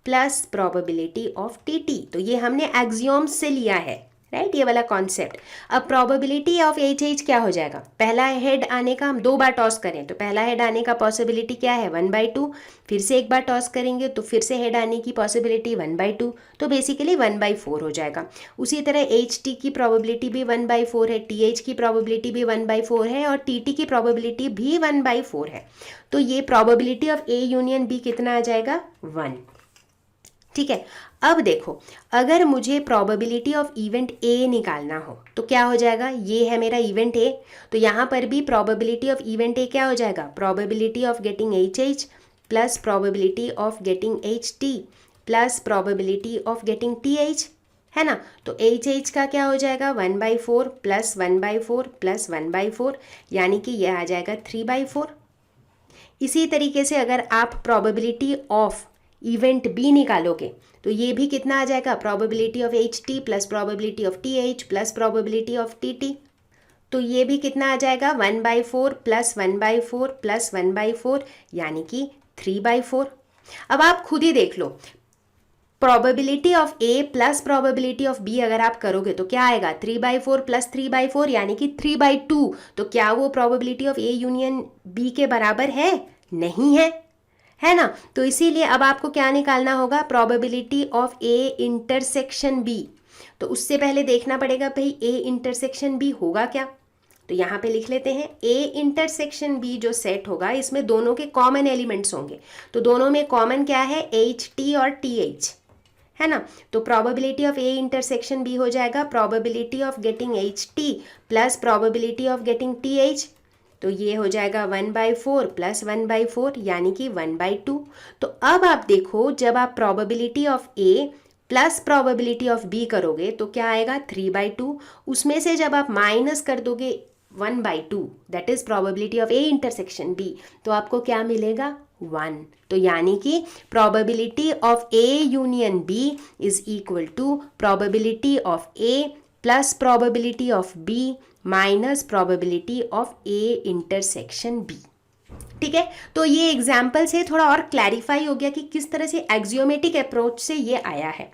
plus probability of T T. तो ये हमने axiom से लिया है, right, ये वाला कॉन्सेप्ट। अब प्रोबेबिलिटी ऑफ एच एच क्या हो जाएगा, पहला हेड आने का हम दो बार टॉस करें तो पहला हेड आने का पॉसिबिलिटी क्या है 1/2, फिर से एक बार टॉस करेंगे तो फिर से हेड आने की पॉसिबिलिटी 1/2, तो बेसिकली 1/4 हो जाएगा। उसी तरह एच टी की प्रोबेबिलिटी भी 1/4 है, टी एच की प्रोबेबिलिटी भी 1/4 है और टी टी की प्रोबेबिलिटी भी 1/4 है। तो ये probability of A union B कितना आ जाएगा, 1। ठीक है, अब देखो अगर मुझे प्रोबेबिलिटी ऑफ इवेंट ए निकालना हो तो क्या हो जाएगा, ये है मेरा इवेंट ए, तो यहाँ पर भी प्रोबेबिलिटी ऑफ इवेंट ए क्या हो जाएगा, probability of getting H H plus probability of getting H T plus probability of getting T H, है ना। तो एच एच का क्या हो जाएगा 1/4 प्लस 1/4 प्लस 1/4, यानी कि यह आ जाएगा 3/4। इसी तरीके से अगर आप प्रोबेबिलिटी ऑफ इवेंट बी निकालोगे तो ये भी कितना आ जाएगा, probability of H T plus probability of T H plus probability of T T, तो ये भी कितना आ जाएगा 1/4 प्लस 1/4 प्लस 1/4, यानी कि 3/4। अब आप खुद ही देख लो, probability of A plus probability of B अगर आप करोगे तो क्या आएगा 3/4 प्लस 3/4 यानी कि 3/2। तो क्या वो probability of A union B के बराबर है, नहीं है ना। तो इसीलिए अब आपको क्या निकालना होगा, probability of A intersection B. तो उससे पहले देखना पड़ेगा भाई ए इंटरसेक्शन बी होगा क्या, तो यहाँ पे लिख लेते हैं ए इंटरसेक्शन बी जो सेट होगा इसमें दोनों के कॉमन एलिमेंट्स होंगे। तो दोनों में कॉमन क्या है, एच टी और टी एच, है ना। तो probability of A intersection B हो जाएगा probability of getting H T plus probability of getting T H, तो ये हो जाएगा 1/4 प्लस 1/4 यानी कि 1/2। तो अब आप देखो जब आप probability of A plus probability of B करोगे तो क्या आएगा 3/2, उसमें से जब आप माइनस कर दोगे 1/2 that is probability of A intersection B, तो आपको क्या मिलेगा 1। तो यानी कि probability of A union B is equal to probability of A plus probability of B minus probability of A intersection B. ठीक है, तो ये एग्जाम्पल से थोड़ा और क्लैरिफाई हो गया कि किस तरह से एक्सियोमेटिक अप्रोच से ये आया है।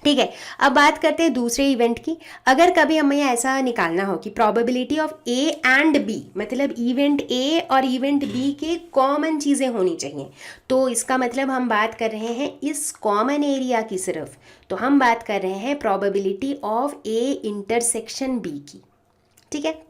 ठीक है, अब बात करते हैं दूसरे इवेंट की। अगर कभी हमें ऐसा निकालना हो कि probability of A and B, मतलब इवेंट ए और इवेंट बी के कॉमन चीज़ें होनी चाहिए, तो इसका मतलब हम बात कर रहे हैं इस कॉमन एरिया की सिर्फ, तो हम बात कर रहे हैं probability of A intersection B की। ठीक है,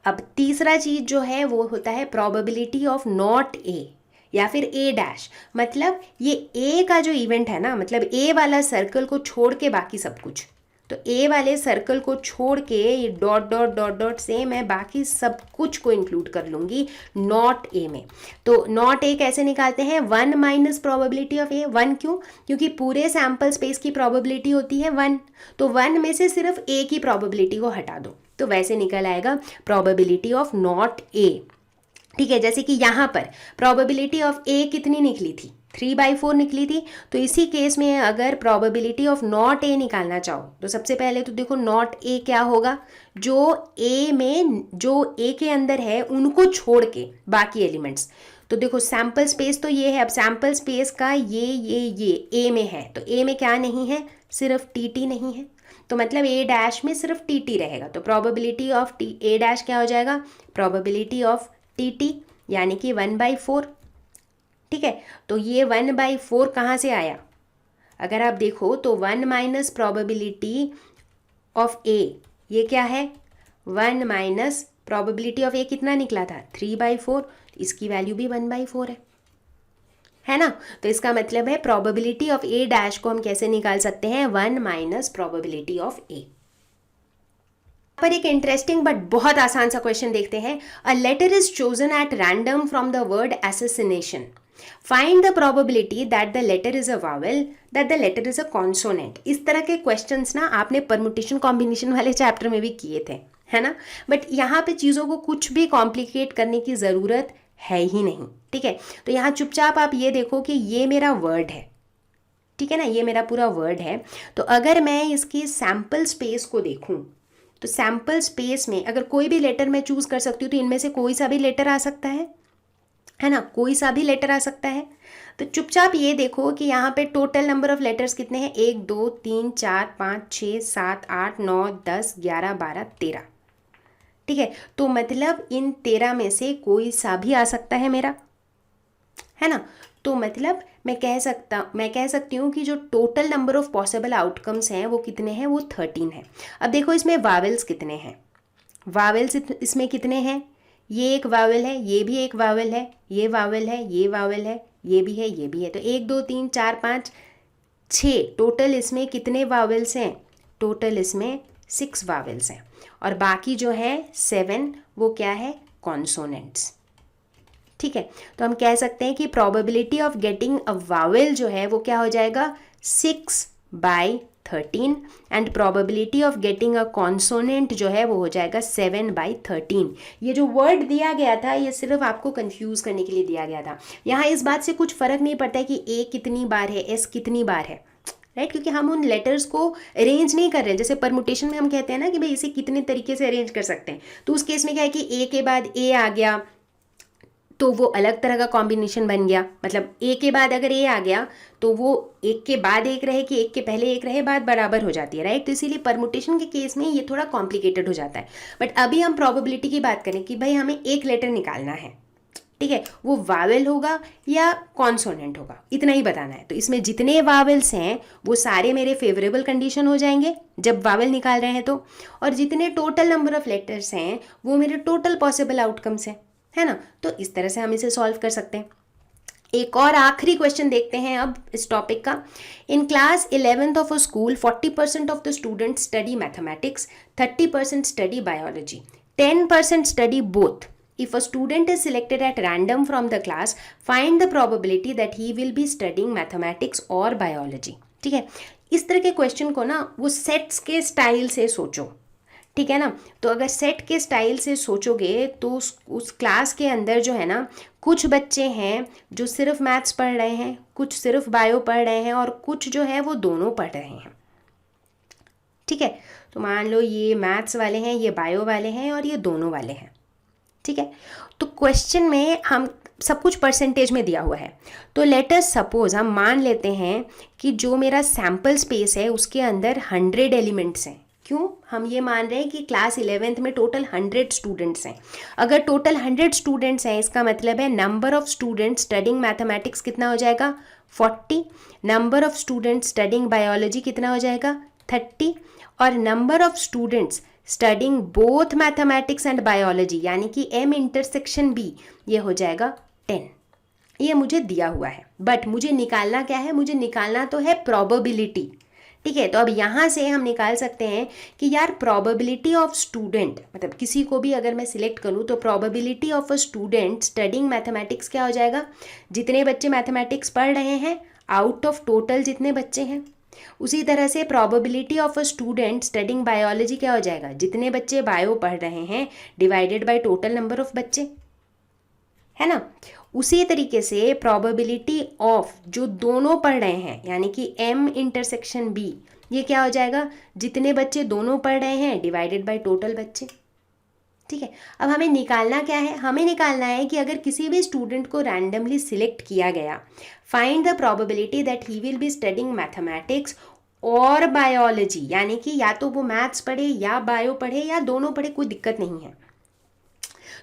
अब तीसरा चीज़ जो है वो होता है प्रोबेबिलिटी ऑफ नॉट ए या फिर ए डैश, मतलब ये ए का जो इवेंट है ना, मतलब ए वाला सर्कल को छोड़ के बाकी सब कुछ, तो ए वाले सर्कल को छोड़ के ये डॉट डॉट डॉट डॉट से मैं बाकी सब कुछ को इंक्लूड कर लूँगी नॉट ए में। तो नॉट ए कैसे निकालते हैं, 1 माइनस प्रोबेबिलिटी ऑफ ए। 1 क्यों, क्योंकि पूरे सैम्पल स्पेस की प्रोबेबिलिटी होती है 1, तो 1 में से सिर्फ ए की प्रोबेबिलिटी को हटा दो, तो वैसे निकल आएगा प्रोबेबिलिटी ऑफ नॉट ए। ठीक है, जैसे कि यहाँ पर प्रोबेबिलिटी ऑफ ए कितनी निकली थी, 3/4 निकली थी। तो इसी केस में अगर प्रोबेबिलिटी ऑफ नॉट ए निकालना चाहो तो सबसे पहले तो देखो नॉट ए क्या होगा, जो ए में जो ए के अंदर है उनको छोड़ के बाकी एलिमेंट्स, तो देखो सैम्पल स्पेस तो ये है, अब सैम्पल स्पेस का ये ए में है, तो ए में क्या नहीं है, सिर्फ टी टी नहीं है, तो मतलब ए डैश में सिर्फ टी टी रहेगा, तो probability of T A dash क्या हो जाएगा, प्रोबेबिलिटी ऑफ टी टी यानी कि 1/4। ठीक है, तो ये 1/4 कहाँ से आया, अगर आप देखो तो 1 माइनस प्रोबेबिलिटी ऑफ ए, ये क्या है, 1 माइनस प्रोबेबिलिटी ऑफ ए कितना निकला था, 3/4, इसकी वैल्यू भी 1/4 है ना। तो इसका मतलब है प्रोबेबिलिटी ऑफ ए डैश को हम कैसे निकाल सकते हैं, 1 माइनस प्रोबेबिलिटी ऑफ ए। पर एक इंटरेस्टिंग बट बहुत आसान सा क्वेश्चन देखते हैं। A letter is chosen at random from the word assassination, find the probability that the letter is a vowel, that the letter is a consonant. इस तरह के क्वेश्चंस ना आपने परमुटेशन कॉम्बिनेशन वाले चैप्टर में भी किए थे, है ना, बट यहाँ पे चीज़ों को कुछ भी कॉम्प्लिकेट करने की ज़रूरत है ही नहीं। ठीक है, तो यहाँ चुपचाप आप ये देखो कि ये मेरा वर्ड है, ठीक है ना, ये मेरा पूरा वर्ड है। तो अगर मैं इसकी सैम्पल स्पेस को देखूँ, तो सैम्पल स्पेस में अगर कोई भी लेटर मैं चूज़ कर सकती हूँ, तो इनमें से कोई सा भी लेटर आ सकता है ना, कोई सा भी लेटर आ सकता है। तो चुपचाप ये देखो कि यहाँ पे टोटल नंबर ऑफ लेटर्स कितने हैं, 1 2 3 4 5 6 7 8 9 10 11 12 13। ठीक है, तो मतलब इन 13 में से कोई सा भी आ सकता है मेरा, है ना। तो मतलब मैं कह सकती हूँ कि जो total number of possible outcomes हैं वो कितने हैं, वो 13 है। अब देखो इसमें वावेल्स कितने हैं, वावेल्स इसमें कितने हैं, ये एक वावेल है, ये भी एक वावेल है, ये वावेल है, ये वावेल है, ये भी है, ये भी है, तो 1 2 3 4 5 6 टोटल इसमें कितने वावेल्स हैं, टोटल इसमें 6 वावेल्स हैं, और बाकी जो है 7 वो क्या है, कॉन्सोनेंट्स। ठीक है, तो हम कह सकते हैं कि probability of getting a Wavell जो है वो क्या हो जाएगा, 6/13, and probability of getting a consonant जो है वो हो जाएगा 7/13। ये जो वर्ड दिया गया था ये सिर्फ आपको कंफ्यूज करने के लिए दिया गया था। यहाँ इस बात से कुछ फर्क नहीं पड़ता है कि ए कितनी बार है, एस कितनी बार है, राइट, क्योंकि हम उन लेटर्स को अरेंज नहीं कर रहे हैं। जैसे परमुटेशन में हम कहते हैं ना कि भाई इसे कितने तरीके से अरेंज कर सकते हैं, तो उस केस में क्या है कि ए के बाद ए आ गया तो वो अलग तरह का कॉम्बिनेशन बन गया, मतलब ए के बाद अगर ए आ गया तो वो एक के बाद एक रहे कि एक के पहले एक रहे, बात बराबर हो जाती है, राइट। तो इसीलिए परमुटेशन के केस में ये थोड़ा कॉम्प्लिकेटेड हो जाता है। बट अभी हम प्रोबेबिलिटी की बात करें कि भाई हमें एक लेटर निकालना है, ठीक है, वो वावेल होगा या कॉन्सोनेंट होगा, इतना ही बताना है। तो इसमें जितने वावेल्स हैं वो सारे मेरे फेवरेबल कंडीशन हो जाएंगे जब वावेल निकाल रहे हैं तो, और जितने टोटल नंबर ऑफ लेटर्स हैं वो मेरे टोटल पॉसिबल आउटकम्स हैं, है ना। तो इस तरह से हम इसे सॉल्व कर सकते हैं। एक और आखिरी क्वेश्चन देखते हैं अब इस टॉपिक का। In class 11th of a school 40% of the student study mathematics, 30% study biology, 10% study both. If a student is selected at random from the class, find the probability that he will be studying mathematics or biology। ठीक है, इस तरह के question को ना वो sets के style से सोचो, ठीक है ना। तो अगर सेट के स्टाइल से सोचोगे तो उस क्लास के अंदर जो है ना, कुछ बच्चे हैं जो सिर्फ मैथ्स पढ़ रहे हैं, कुछ सिर्फ बायो पढ़ रहे हैं, और कुछ जो है वो दोनों पढ़ रहे हैं, ठीक है। तो मान लो ये मैथ्स वाले हैं, ये बायो वाले हैं, और ये दोनों वाले हैं, ठीक है। तो क्वेश्चन में हम सब कुछ परसेंटेज में दिया हुआ है। तो लेट अस सपोज हम मान लेते हैं कि जो मेरा सैम्पल स्पेस है उसके अंदर 100 एलिमेंट्स हैं। क्यों हम ये मान रहे हैं कि क्लास 11th में टोटल 100 स्टूडेंट्स हैं। अगर टोटल 100 स्टूडेंट्स हैं इसका मतलब है number of students studying mathematics कितना हो जाएगा 40, number of students studying biology कितना हो जाएगा 30, और number of students studying both mathematics and biology यानी कि M इंटरसेक्शन B ये हो जाएगा 10। ये मुझे दिया हुआ है, बट मुझे निकालना क्या है, मुझे निकालना तो है प्रोबेबिलिटी। ठीक है, तो अब यहाँ से हम निकाल सकते हैं कि यार प्रोबेबिलिटी ऑफ स्टूडेंट, मतलब किसी को भी अगर मैं सिलेक्ट करूँ तो probability of a student studying mathematics क्या हो जाएगा, जितने बच्चे मैथमेटिक्स पढ़ रहे हैं आउट ऑफ टोटल जितने बच्चे हैं। उसी तरह से probability of a student studying biology क्या हो जाएगा, जितने बच्चे बायो पढ़ रहे हैं divided by total number of बच्चे, है ना। उसी तरीके से प्रोबेबिलिटी ऑफ जो दोनों पढ़ रहे हैं यानी कि M इंटरसेक्शन B ये क्या हो जाएगा, जितने बच्चे दोनों पढ़ रहे हैं डिवाइडेड बाय टोटल बच्चे। ठीक है, अब हमें निकालना क्या है, हमें निकालना है कि अगर किसी भी स्टूडेंट को रैंडमली सिलेक्ट किया गया, find the probability that he will be studying mathematics और बायोलॉजी, यानी कि या तो वो मैथ्स पढ़े या बायो पढ़े या दोनों पढ़े, कोई दिक्कत नहीं है।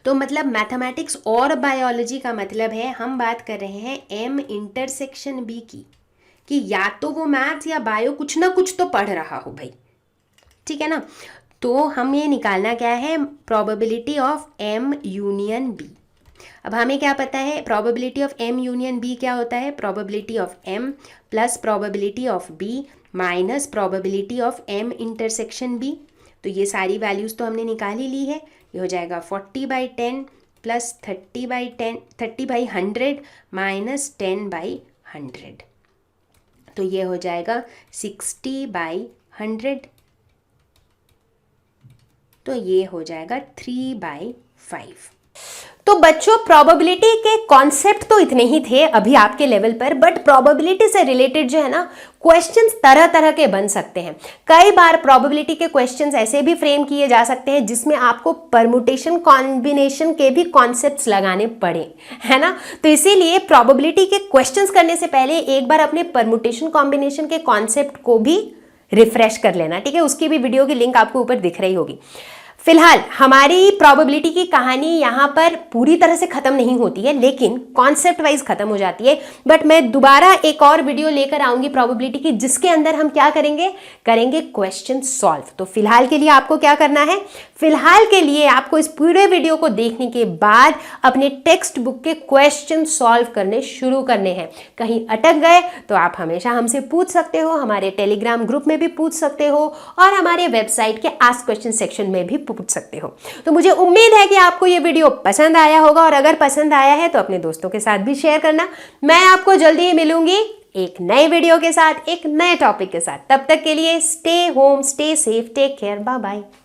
तो मतलब मैथमेटिक्स और बायोलॉजी का मतलब है हम बात कर रहे हैं M इंटरसेक्शन B की, कि या तो वो मैथ्स या बायो कुछ ना कुछ तो पढ़ रहा हो भाई। ठीक है ना, तो हम ये निकालना क्या है, probability of M union B। अब हमें क्या पता है, probability of M union B क्या होता है, probability of M plus probability of B minus probability of M intersection B। तो ये सारी वैल्यूज़ तो हमने निकाल ही ली है। ये हो जाएगा 40/10 प्लस 30/100 माइनस 10/100, तो ये हो जाएगा 60/100, तो ये हो जाएगा 3/5। तो बच्चों प्रोबेबिलिटी के कॉन्सेप्ट तो इतने ही थे अभी आपके लेवल पर, बट प्रोबेबिलिटी से रिलेटेड जो है ना क्वेश्चंस तरह तरह के बन सकते हैं। कई बार प्रोबेबिलिटी के क्वेश्चंस ऐसे भी फ्रेम किए जा सकते हैं जिसमें आपको परमुटेशन कॉम्बिनेशन के भी कॉन्सेप्ट्स लगाने पड़े, है ना। तो इसीलिए प्रोबेबिलिटी के क्वेश्चंस करने से पहले एक बार अपने परमुटेशन कॉम्बिनेशन के कॉन्सेप्ट को भी रिफ्रेश कर लेना, ठीक है। उसकी भी वीडियो की लिंक आपको ऊपर दिख रही होगी। फिलहाल हमारी प्रोबेबिलिटी की कहानी यहाँ पर पूरी तरह से खत्म नहीं होती है, लेकिन कॉन्सेप्ट वाइज खत्म हो जाती है। बट मैं दोबारा एक और वीडियो लेकर आऊंगी प्रोबेबिलिटी की, जिसके अंदर हम क्या करेंगे क्वेश्चन सॉल्व। तो फिलहाल के लिए आपको क्या करना है, फिलहाल के लिए आपको इस पूरे वीडियो को देखने के बाद अपने टेक्स्ट बुक के क्वेश्चन सॉल्व करने शुरू करने हैं। कहीं अटक गए तो आप हमेशा हमसे पूछ सकते हो, हमारे टेलीग्राम ग्रुप में भी पूछ सकते हो और हमारे वेबसाइट के आस्क क्वेश्चन सेक्शन में भी पूछ सकते हो। तो मुझे उम्मीद है कि आपको ये वीडियो पसंद आया होगा, और अगर पसंद आया है तो अपने दोस्तों के साथ भी शेयर करना। मैं आपको जल्दी ही मिलूंगी एक नए वीडियो के साथ, एक नए टॉपिक के साथ। तब तक के लिए stay home, stay safe, take care, bye bye.